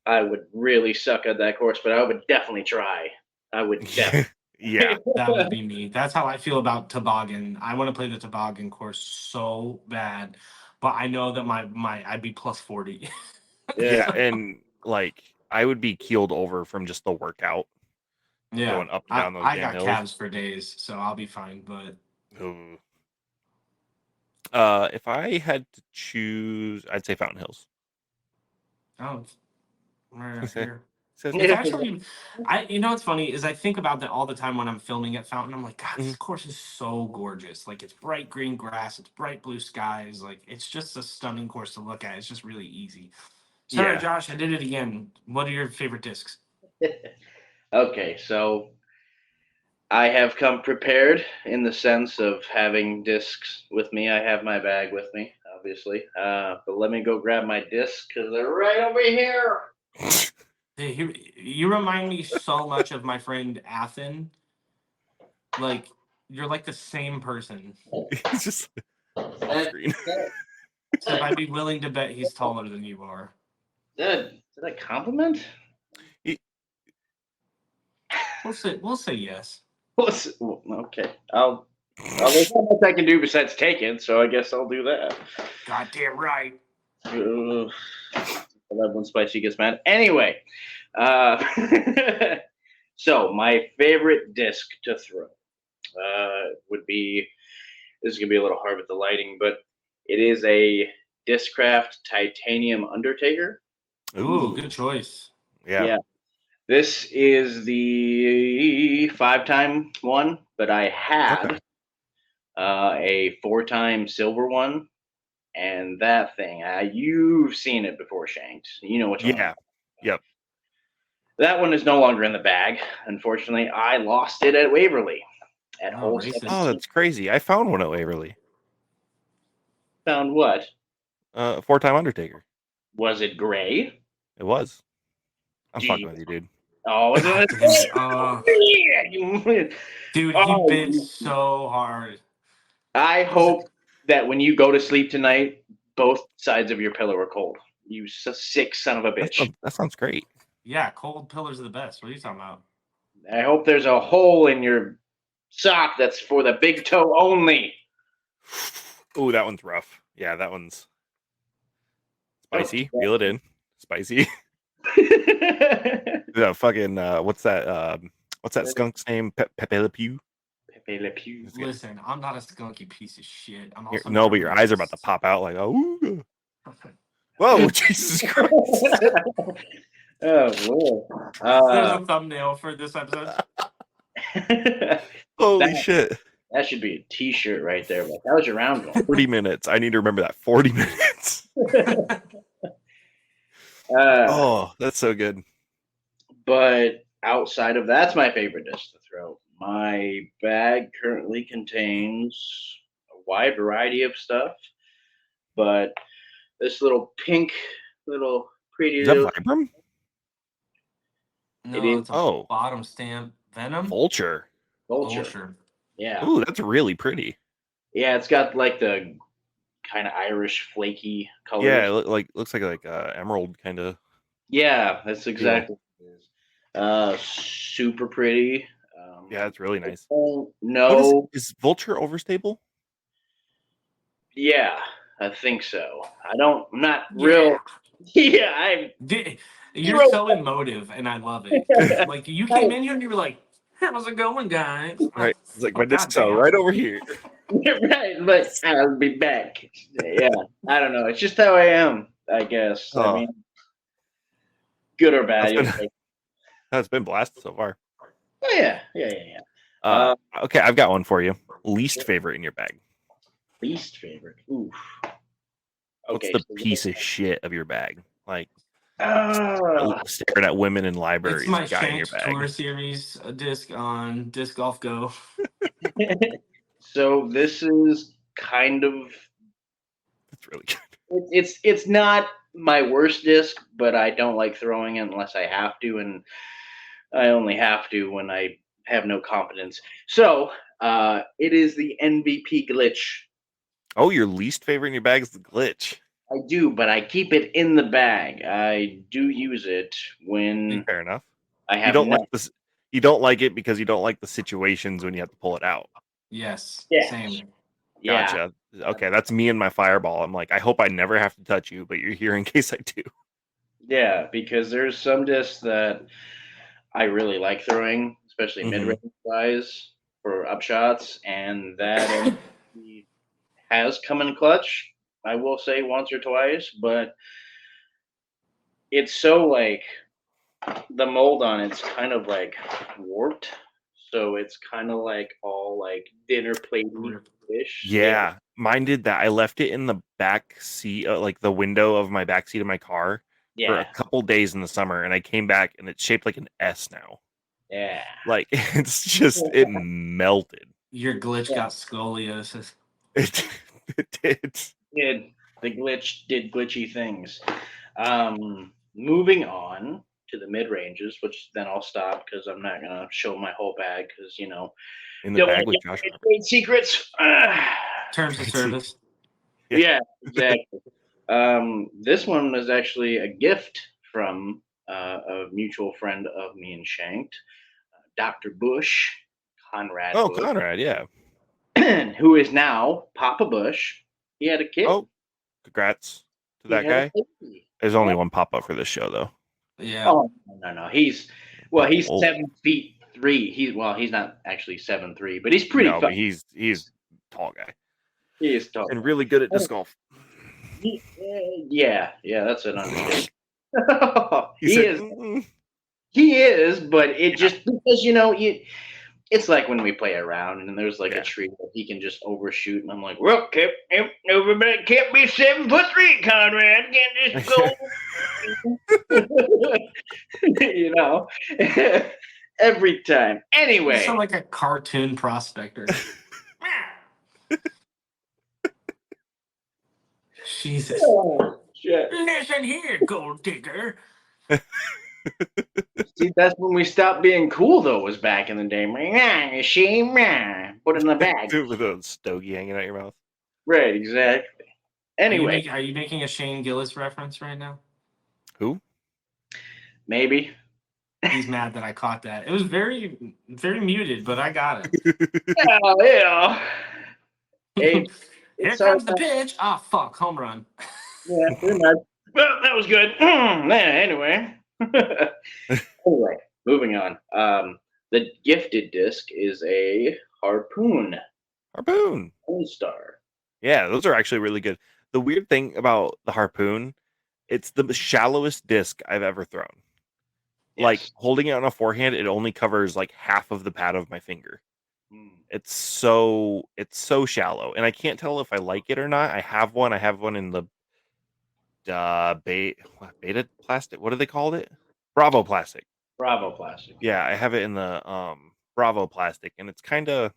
I would really suck at that course, but I would definitely try. I would definitely. Yeah. That would be me. That's how I feel about toboggan. I want to play the toboggan course so bad, but I know that I'd be plus 40. Yeah, and like I would be keeled over from just the workout. Yeah, Going up and down those I damn got hills. calves for days, so I'll be fine. But Ooh. If I had to choose, I'd say Fountain Hills. oh, it's right up here. Says It's actually, you know what's funny is I think about that all the time when I'm filming at Fountain. I'm like, God, this course is so gorgeous. Like it's bright green grass, it's bright blue skies. Like it's just a stunning course to look at. It's just really easy. Sorry, Yeah. Josh, I did it again. What are your favorite discs? Okay, so I have come prepared in the sense of having discs with me. I have my bag with me, obviously. But let me go grab my discs because they're right over here. Hey, you remind me so much of my friend Athen. Like you're like the same person. He's just off screen. So I'd be willing to bet he's taller than you are. Is that a compliment? We'll say yes. Okay, I'll Well, there's not much I can do besides take it, so I guess I'll do that. Goddamn right. I love when Spicy gets mad. Anyway, uh, so my favorite disc to throw would be. This is gonna be a little hard with the lighting, but it is a Discraft Titanium Undertaker. Ooh, good choice. Yeah. Yeah. This is the 5-time one, but I had a 4-time silver one, and that thing, you've seen it before, Shanked. You know which one. Yeah. Yep. That one is no longer in the bag. Unfortunately, I lost it at Waverly at Oh, hole racist. 17. Oh, that's crazy. I found one at Waverly. Found what? 4-time Undertaker. Was it gray? It was. I'm Gee. fucking with you, dude. Oh, was it? Dude, Oh, he bit so hard. I hope that when you go to sleep tonight, both sides of your pillow are cold. You sick son of a bitch. That sounds great. Yeah, cold pillars are the best. What are you talking about? I hope there's a hole in your sock that's for the big toe only. Oh, that one's rough. Yeah, that one's spicy. Reel it in. Spicy. Yeah, fucking what's that skunk's name? Pepe Le Pew? Pepe Le Pew. Listen, I'm not a skunky piece of shit. I'm Here- also no, not but your eyes are about to racist. pop out like, oh. Whoa, Jesus Christ. Oh, Lord. There's a thumbnail for this episode. Holy shit. That should be a t-shirt right there. Like, that was your round one. 40 minutes. I need to remember that. 40 minutes. Oh, that's so good. But outside of that's my favorite disc to throw. My bag currently contains a wide variety of stuff, but this little pink, little pretty Is that little. Vibram? No, It is. it's a Oh, bottom stamp. Venom? Vulture. Vulture. Yeah. Ooh, that's really pretty. Yeah, it's got like the kind of Irish flaky colors. Yeah, looks like emerald kind of. Yeah, that's exactly what it is. Super pretty. Yeah, it's really nice. No. Is Vulture overstable? Yeah, I think so. I'm not real. Yeah, You're so emotive, and I love it. Like, you came in here and you were like, how's it going, guys? Right. It's like my Oh, discs are goddamn. right over here. right, but I'll be back. Yeah, I don't know. It's just how I am, I guess. I Oh. mean, good or bad. That's been blasted so far. Oh, yeah. Okay, I've got one for you. Least favorite in your bag. Least favorite. Oof. What's Okay. the piece of shit of your bag? Like Ah. staring at women in libraries. It's my guy in your Shanked bag. Tour Series disc on Disc Golf Go. So this is kind of. That's really good. It's not my worst disc, but I don't like throwing it unless I have to, and I only have to when I have no confidence. So it is the MVP glitch. Oh, your least favorite in your bag is the glitch. I do, but I keep it in the bag. I do use it when Fair enough. I have. You don't like this. You don't like it because you don't like the situations when you have to pull it out. Yes, Yeah. same. Gotcha. Yeah. Okay, that's me and my fireball. I'm like, I hope I never have to touch you, but you're here in case I do. Yeah, because there's some discs that I really like throwing, especially mid-range guys for upshots, and that has come in clutch. I will say once or twice, but it's so like the mold on it's kind of like warped, so it's kind of like all like dinner plate-ish. Yeah, mine did that. I left it in the back seat, like the window of my back seat of my car for a couple days in the summer, and I came back and it's shaped like an S now. Yeah. Like it's just it melted. Your glitch got scoliosis. It did. The glitch did glitchy things. Moving on to the mid ranges, which then I'll stop because I'm not gonna show my whole bag because in the bag with Josh. Trade secrets. Terms of service. Yeah, exactly. This one was actually a gift from a mutual friend of me and Shanked, Dr. Bush, Conrad. Oh, Bush. Conrad, yeah. who is now Papa Bush. He had a kid. Oh, congrats to He that had a guy. baby. There's only one pop up for this show, though. Yeah. Oh no. He's Oh. 7'3". He's not actually 7'3", but he's pretty. No, but he's a tall guy He is tall. and really good at disc golf. Yeah, that's an understatement. He is, but it just because it's like when we play around and there's like a tree that he can just overshoot, and I'm like, well, everybody can't be 7'3", Conrad. Can't just go. Every time. Anyway, You sound like a cartoon prospector. Jesus. Oh, shit. Listen here, gold digger. See, that's when we stopped being cool, though, was back in the day. You see? Put it in the bag. With a stogie hanging out your mouth. Right, exactly. Anyway. Are you making a Shane Gillis reference right now? Who? Maybe. He's mad that I caught that. It was very, very muted, but I got it. Yeah. Here comes the pitch. Ah, fuck, home run. Yeah, pretty much. Well, that was good. Anyway. Anyway, moving on. The gifted disc is a Harpoon. Harpoon. All-Star. Yeah, those are actually really good. The weird thing about the Harpoon, it's the shallowest disc I've ever thrown. Yes. Like holding it on a forehand, it only covers like half of the pad of my finger. It's so shallow, and I can't tell if I like it or not. I have one in the beta plastic. What do they call it? Bravo plastic. Bravo plastic. Yeah, I have it in the Bravo plastic, and it's kind of,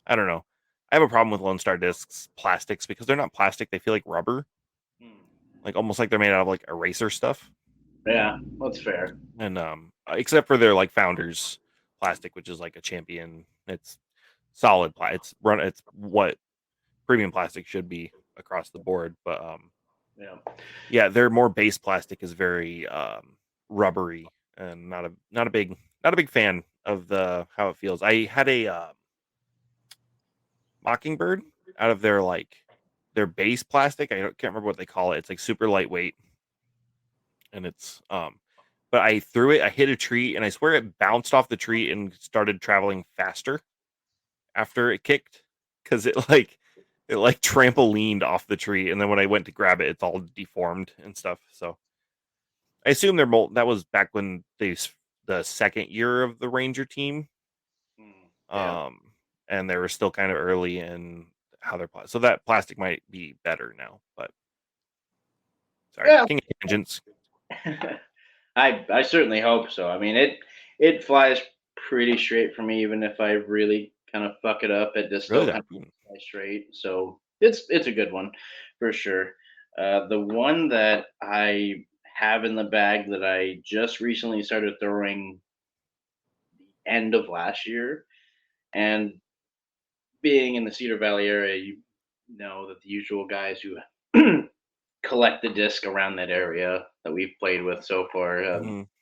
I don't know. I have a problem with Lone Star discs plastics because they're not plastic. They feel like rubber, like almost like they're made out of like eraser stuff. Yeah, that's fair. And except for their like Founders plastic, which is like a Champion. It's solid It's what premium plastic should be across the board. But yeah, their more base plastic is very rubbery, and not a big fan of how it feels. I had a Mockingbird out of their base plastic. I can't remember what they call it. It's like super lightweight, and it's but I threw it. I hit a tree, and I swear it bounced off the tree and started traveling faster after it kicked, because it trampolined off the tree, and then when I went to grab it, it's all deformed and stuff. So I assume that was back when the second year of the Ranger team, and they were still kind of early in how they're so that plastic might be better now. But sorry, King of Tangents. I certainly hope so. I mean, it flies pretty straight for me, even if I really kind of fuck it up. It just still kind of flies straight. So it's a good one for sure. The one that I have in the bag that I just recently started throwing the end of last year, and being in the Cedar Valley area, you know that the usual guys who collect the disc around that area that we've played with so far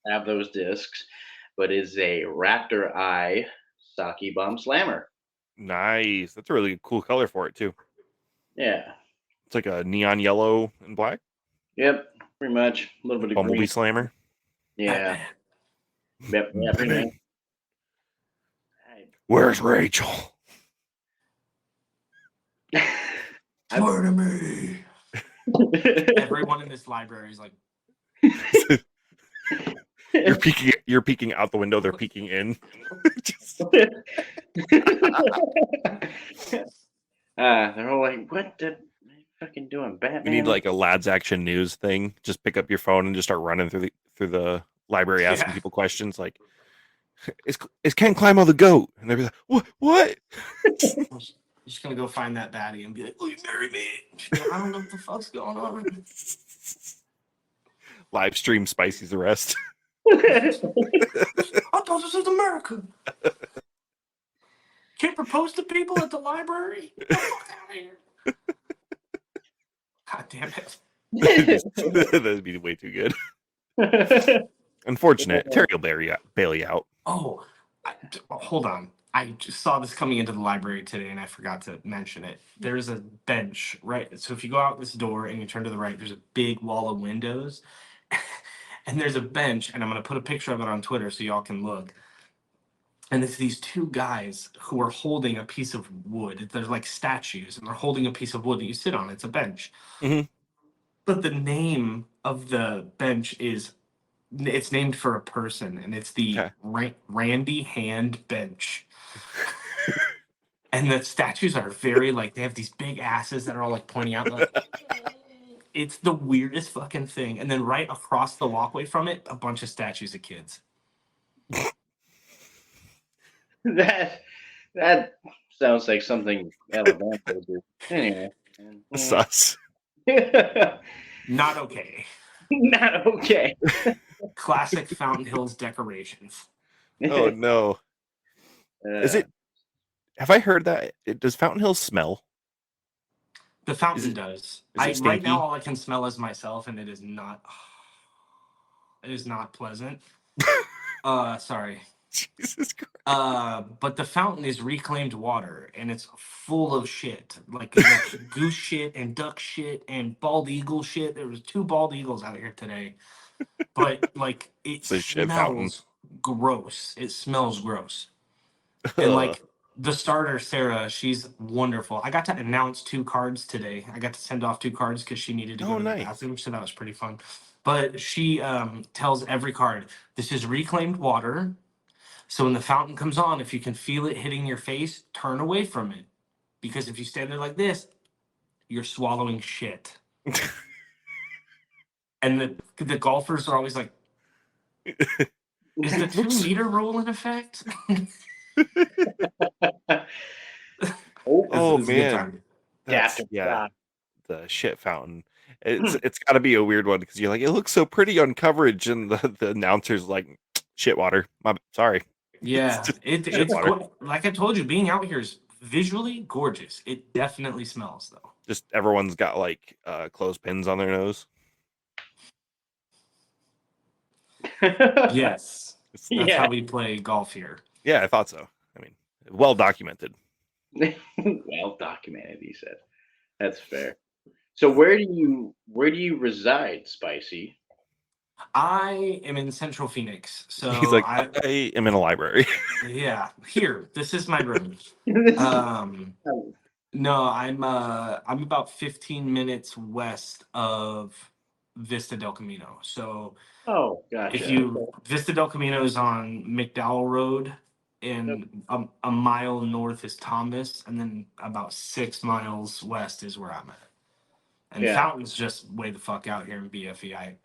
have those discs, but is a Raptor Eye Sake Bomb Slammer. Nice. That's a really cool color for it too. Yeah. It's like a neon yellow and black. Yep, pretty much. A little bit of Bumblebee green. Slammer. Yeah. Yep. Yeah, pretty much. Where's Rachel? Murder me. Everyone in this library is like, You're peeking out the window. They're peeking in. They're all like, "What the fucking doing, Batman?" We need like a Lads Action News thing. Just pick up your phone and just start running through the library asking people questions like, "Is Ken Climo the GOAT?" And they'll be like, "What?" I'm just gonna go find that baddie and be like, "Will you marry me?" I don't know what the fuck's going on. Live stream Spicy's arrest. I thought this was America. Can't propose to people at the library? Get the fuck out of here. God damn it. That'd be way too good. Unfortunate. Terry will bail you out. Oh, hold on. I just saw this coming into the library today and I forgot to mention it. There's a bench, right? So if you go out this door and you turn to the right, there's a big wall of windows. And there's a bench, and I'm going to put a picture of it on Twitter so y'all can look. And it's these two guys who are holding a piece of wood. They're like statues, and they're holding a piece of wood that you sit on. It's a bench. Mhm. But the name of the bench it's named for a person, and it's the Okay. Randy Hand Bench. And the statues are very like they have these big asses that are all like pointing out. Like, it's the weirdest fucking thing. And then right across the walkway from it, a bunch of statues of kids. That sounds like something Alabama would do. Anyway. Sus. Not okay. Not okay. Classic Fountain Hills decorations. Oh no. Is it? Have I heard that? Does Fountain Hills smell? The fountain does. Is it Right stinky? now, all I can smell is myself, and it is not. It is not pleasant. Sorry. Jesus Christ. But the fountain is reclaimed water, and it's full of shit, like goose shit and duck shit and bald eagle shit. There was 2 bald eagles out here today, but like it It's a shit fountain. smells gross. It smells gross, and like the starter Sarah, she's wonderful. I got to announce 2 cards today. I got to send off 2 cards because she needed to go to the nice. bathroom, so that was pretty fun. But she tells every card, "This is reclaimed water. So when the fountain comes on, if you can feel it hitting your face, turn away from it. Because if you stand there like this, you're swallowing shit." And the golfers are always like, "Is the 2-meter rule in effect?" Oh It's a good man. time. That's the shit fountain. It's got to be a weird one because you're like, it looks so pretty on coverage, and the announcer's like, shit water. Sorry. Yeah, it's water. like I told you, being out here is visually gorgeous. It definitely smells though. Just everyone's got like clothespins on their nose. Yes, that's Yeah. how we play golf here. Yeah, I thought so. I mean, well documented. Well documented, he said. That's fair. So where do you reside, Spicy? I am in Central Phoenix, so He's like, I am in a library. yeah, here. This is my room. No, I'm about 15 minutes west of Vista del Camino. So Oh, gotcha. if you Vista del Camino is on McDowell Road, and a mile north is Thomas, and then about 6 miles west is where I'm at. And Yeah. Fountain's just way the fuck out here in BFE.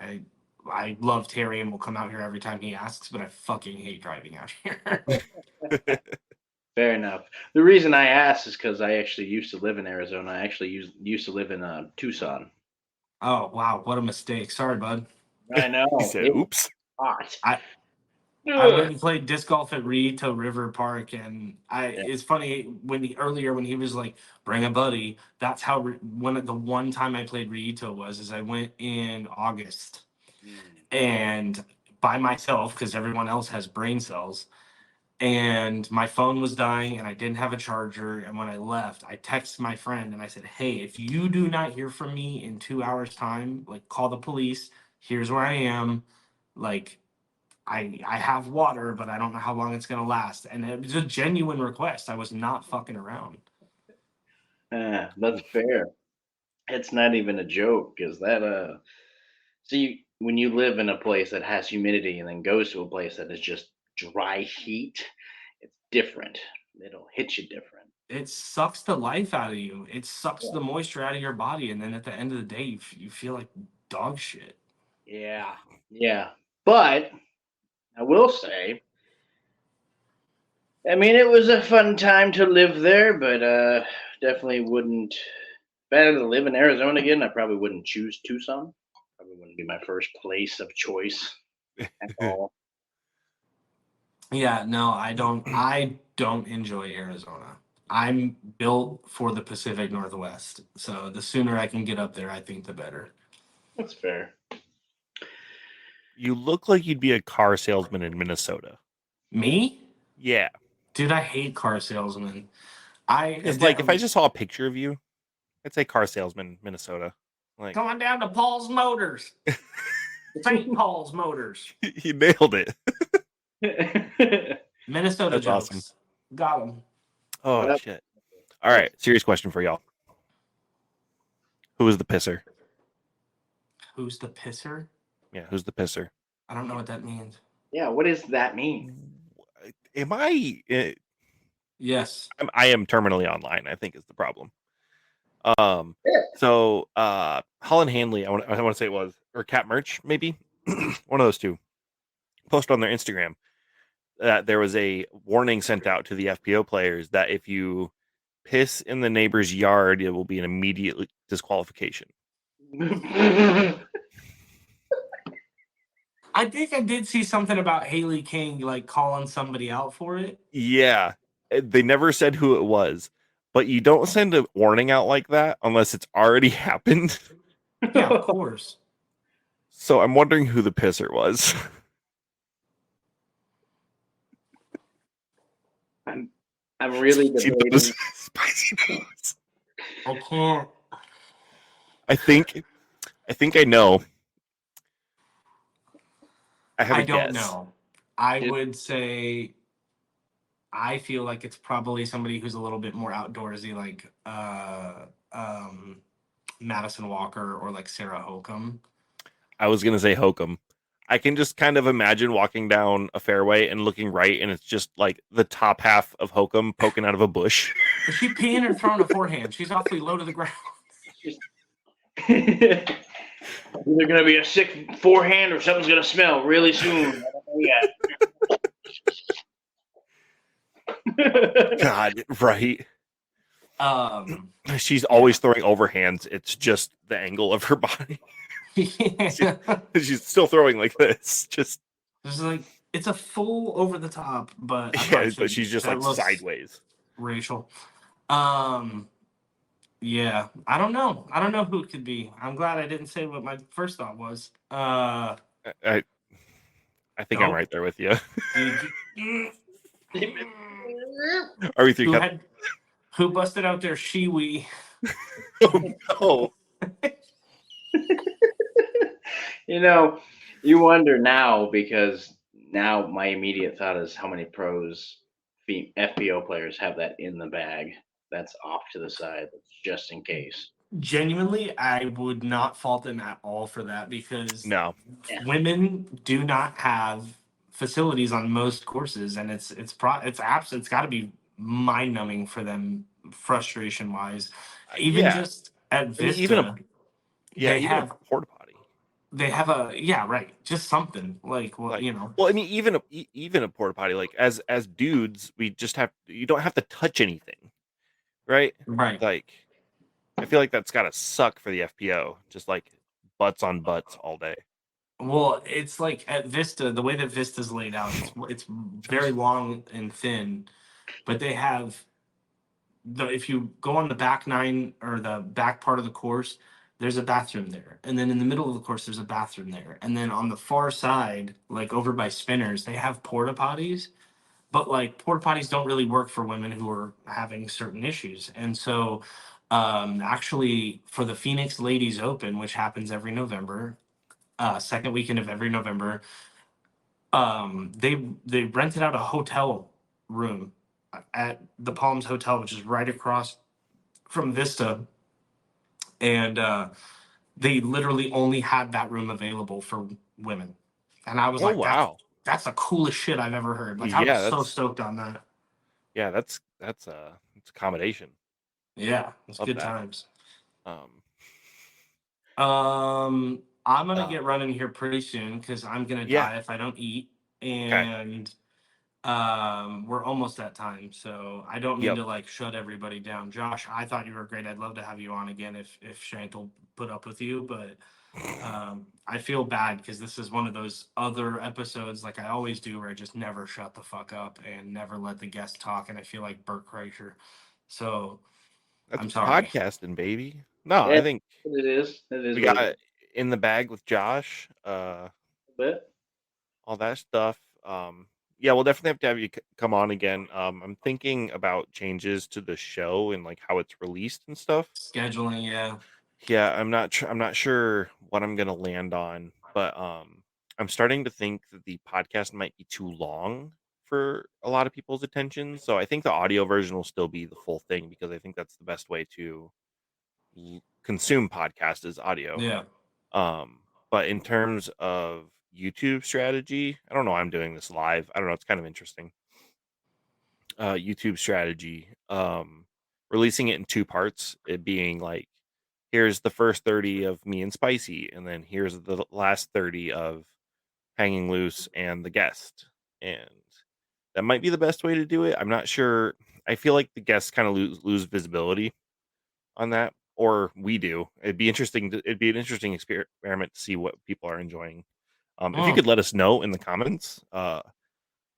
I love Terry and will come out here every time he asks, but I fucking hate driving out here. Fair enough. The reason I asked is because I actually used to live in Arizona. I actually used to live in Tucson. Oh wow, what a mistake. Sorry, bud. I know. He said, It was oops. hot. I went and played disc golf at Rito River Park, and it's funny when he was like, "Bring a buddy." That's how the one time I played Rito is I went in August, and by myself because everyone else has brain cells, and my phone was dying, and I didn't have a charger. And when I left, I texted my friend and I said, "Hey, if you do not hear from me in 2 hours time, like call the police. Here's where I am, like." I have water, but I don't know how long it's gonna last. And it was a genuine request. I was not fucking around. That's fair. It's not even a joke, because that see, when you live in a place that has humidity and then goes to a place that is just dry heat, it's different. It'll hit you different. It sucks the life out of you. It sucks the moisture out of your body, and then at the end of the day, you feel like dog shit. Yeah, yeah. But I will say, I mean, it was a fun time to live there, but definitely wouldn't. If I had to live in Arizona again, I probably wouldn't choose Tucson. Probably wouldn't be my first place of choice at all. Yeah, no, I don't. I don't enjoy Arizona. I'm built for the Pacific Northwest, so the sooner I can get up there, I think the better. That's fair. You look like you'd be a car salesman in Minnesota. Me? Yeah. Dude, I hate car salesmen. It's like if I just saw a picture of you, I'd say car salesman, Minnesota. Like come on down to Paul's Motors. St. Paul's Motors. you nailed it. Minnesota That's jokes. awesome. Got them. Oh Yep. shit! All right, serious question for y'all. Who is the pisser? Who's the pisser? Yeah, who's the pisser? I don't know what that means. Yeah, what does that mean? Am I? Yes. I am terminally online. I think is the problem. So Holland Hanley, I want to say it was, or Cat Merch, maybe one of those two, posted on their Instagram that there was a warning sent out to the FPO players that if you piss in the neighbor's yard, it will be an immediate disqualification. I think I did see something about Haley King like calling somebody out for it. Yeah, they never said who it was, but you don't send a warning out like that unless it's already happened. Yeah, of course. So I'm wondering who the pisser was. I'm really debating. Spicy notes. I can't. I think I know. I have a don't guess. know. I would say I feel like it's probably somebody who's a little bit more outdoorsy, like Madison Walker or like Sarah Holcomb. I was gonna say Hokum. I can just kind of imagine walking down a fairway and looking right, and it's just like the top half of Hokum poking out of a bush. Is she peeing or throwing a forehand? She's awfully low to the ground. Either gonna be a sick forehand or something's gonna smell really soon. I don't know yet. God, right? She's always throwing overhands. It's just the angle of her body. Yeah. She's still throwing like this. Just It's like it's a full over the top, but yeah, but she's just like sideways. Racial. Yeah, I don't know. I don't know who it could be. I'm glad I didn't say what my first thought was. I think I'm right there with you. Are we through? Who busted out their shiwi? Oh no. You wonder now because now my immediate thought is how many pros FPO players have that in the bag that's off to the side just in case. Genuinely, I would not fault them at all for that because women do not have facilities on most courses, and it's got to be mind numbing for them frustration wise. Even just at Vista, they have a porta potty. They have just something like Well, I mean, even a porta potty, like as dudes, we just you don't have to touch anything, right? Right. Like, I feel like that's gotta suck for the FPO, just like butts on butts all day. Well, it's like at Vista, the way that Vista's laid out, it's very long and thin, but they have if you go on the back nine or the back part of the course, there's a bathroom there. And then in the middle of the course, there's a bathroom there. And then on the far side, like over by Spinners, they have porta potties. But like porta potties don't really work for women who are having certain issues. And so actually for the Phoenix Ladies Open, which happens every November, second weekend of every November, they rented out a hotel room at the Palms Hotel, which is right across from Vista, and they literally only had that room available for women. And I was wow, that's the coolest shit I've ever heard. Like, I was so stoked on that. Yeah, that's it's accommodation. Yeah, it's good times. I'm gonna get running here pretty soon because I'm gonna die if I don't eat, and we're almost at time, so I don't mean to like shut everybody down. Josh, I thought you were great. I'd love to have you on again if Shank will put up with you, but I feel bad because this is one of those other episodes like I always do where I just never shut the fuck up and never let the guest talk, and I feel like Bert Kreischer. So I'm sorry. Podcasting, baby. No, I think it is. We got it in the bag with Josh. Bit. All that stuff. Yeah, we'll definitely have to have you come on again. I'm thinking about changes to the show and like how it's released and stuff. Scheduling, yeah. Yeah, I'm not sure what I'm gonna land on, but I'm starting to think that the podcast might be too long for a lot of people's attention. So I think the audio version will still be the full thing because I think that's the best way to consume podcast is audio. Yeah. Um, but in terms of YouTube strategy, I don't know. I'm doing this live. I don't know. It's kind of interesting. YouTube strategy. Releasing it in two parts. It being like, here's the first 30 of me and Spicy, and then here's the last 30 of Hanging Loose and the guest. And that might be the best way to do it. I'm not sure. I feel like the guests kind of lose visibility on that, or we do. It'd be an interesting experiment to see what people are enjoying. If you Mm, could let us know in the comments,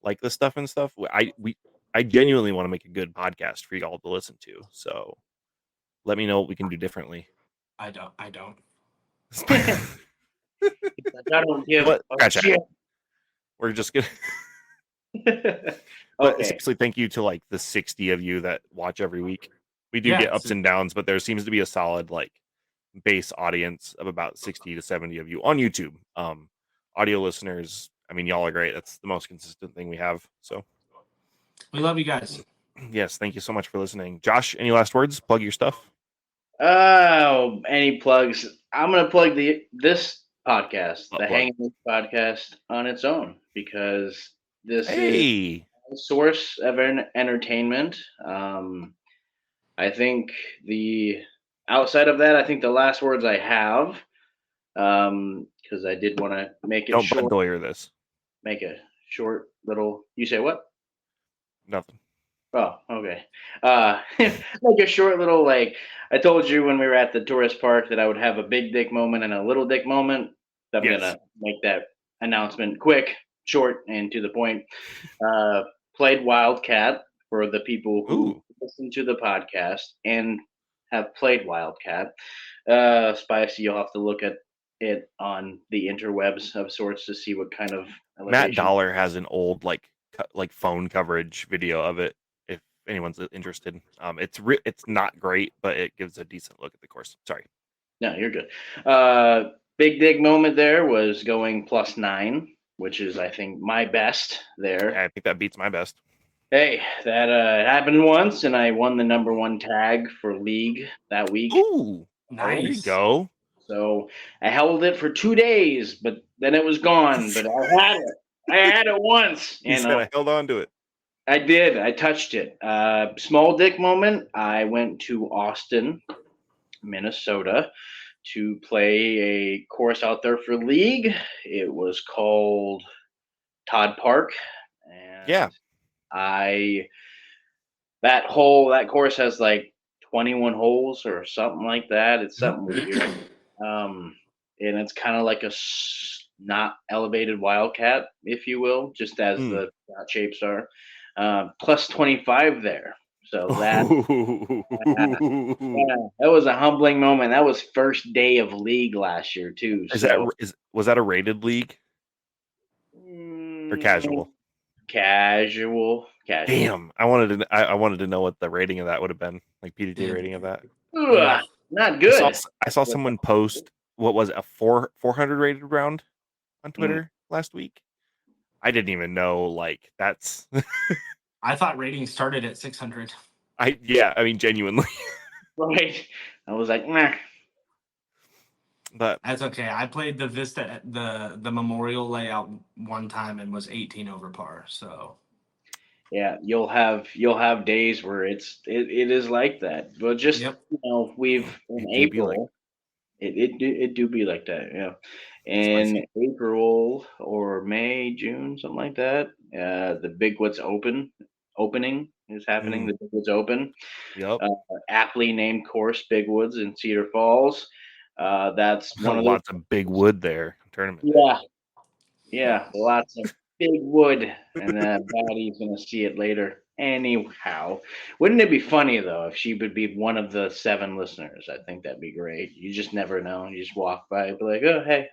like this stuff and stuff, I genuinely want to make a good podcast for y'all to listen to. So let me know what we can do differently. I don't. I don't give What? a Scratch that. shit. We're just gonna. But Okay. seriously, thank you to like the 60 of you that watch every week. We do Yeah, get ups and downs, but there seems to be a solid like base audience of about 60 to 70 of you on YouTube. Audio listeners, I mean, y'all are great. That's the most consistent thing we have. So we love you guys. yes, thank you so much for listening. Josh, any last words? Plug your stuff. Oh, any plugs? I'm gonna plug this podcast, the Plug. Hanging Loose podcast, on its own because this is Hey, a source of entertainment. I think the outside of that, I think the last words I have, because I did want to make it don't short, Doyer this. make a short little. You say what? Nothing. Oh, okay. Like a short little like I told you when we were at the tourist park that I would have a big dick moment and a little dick moment. I'm Yes. gonna make that announcement quick, short, and to the point. Played Wildcat for the people who Ooh. listen to the podcast and have played Wildcat. Spicy, you'll have to look at it on the interwebs of sorts to see what kind of Matt elevation. Dollar has an old like phone coverage video of it. If anyone's interested, it's not great, but it gives a decent look at the course. Sorry. No, you're good. Big dig moment there was going +9, which is I think my best there. I think that beats my best. Hey, that happened once, and I won the #1 tag for league that week. Ooh, Nice. there you go. So I held it for 2 days, but then it was gone. But I had it. I had it once. He said I held on to it. I did. I touched it. Small dick moment. I went to Austin, Minnesota, to play a course out there for league. It was called Todd Park, and Yeah. that course has like 21 holes or something like that. It's something weird. And it's kind of like a not elevated wildcat, if you will, just as the shot shapes are. +25 there. So that was a humbling moment. That was first day of league last year too. Was that a rated league or casual? Casual. Damn, I wanted to know what the rating of that would have been, like PDT rating of that. Ugh, not good. I saw someone post what was a 400 rated round on Twitter last week. I didn't even know like that's. I thought ratings started at 600. I mean genuinely. Right. I was like, nah. But that's okay. I played the Vista, the Memorial layout one time and was 18 over par. So yeah, you'll have days where it is like that. But just we've in April, it do be like that. Yeah, in April or May, June, something like that. The Big Woods opening is happening. The Big Woods Open. Yep. Aptly named course, Big Woods in Cedar Falls. That's one of lots of big wood there tournament. Yeah, lots of big wood, and Baddy's gonna see it later. Anyhow, wouldn't it be funny though if she would be one of the 7 listeners? I think that'd be great. You just never know. You just walk by and be like, "Oh, hey,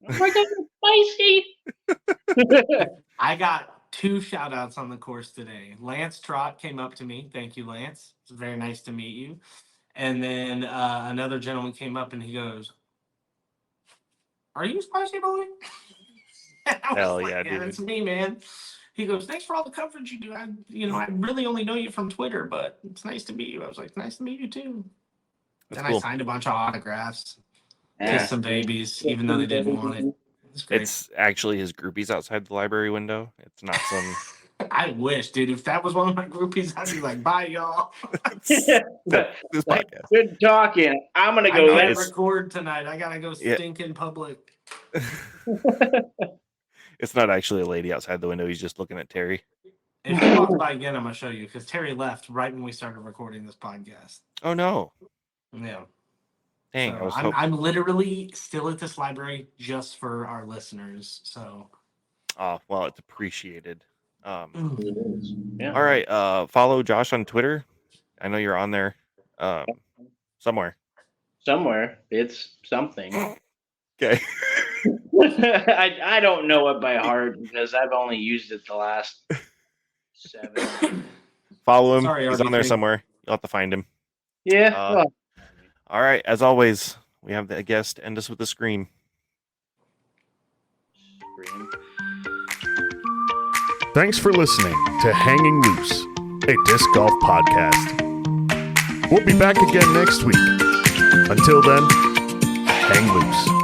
oh my God, Spicy!" I got 2 shout outs on the course today. Lance Trott came up to me. Thank you, Lance. It's very nice to meet you. And then another gentleman came up and he goes, "Are you Spiiciiboii?" Hell yeah, yeah, dude. that's me, man. He goes, "Thanks for all the coverage you do. I really only know you from Twitter, but it's nice to meet you." I was like, "Nice to meet you too." That's Then cool. I signed a bunch of autographs, Yeah. kissed some babies, even though they didn't want it. It's great. It's actually his groupies outside the library window. It's not some. I wish, dude. If that was one of my groupies, I'd be like, "Bye, y'all." this podcast. Good talking. I'm gonna I go. can't it's- record tonight. I gotta go Yeah. stink in public. It's not actually a lady outside the window. He's just looking at Terry. If he walks by again, I'm gonna show you because Terry left right when we started recording this podcast. Oh no! Yeah. Dang, So I was I'm literally still at this library just for our listeners. So. Oh well, it's appreciated. Yeah. All right. Follow Josh on Twitter. I know you're on there. Somewhere. Somewhere it's something. Okay. I don't know it by heart because I've only used it the last 7. Follow him. Sorry, He's on there RB3. somewhere. You'll have to find him. Yeah. All right. As always, we have the guest end us with a scream. Thanks for listening to Hanging Loose, a disc golf podcast. We'll be back again next week. Until then, hang loose.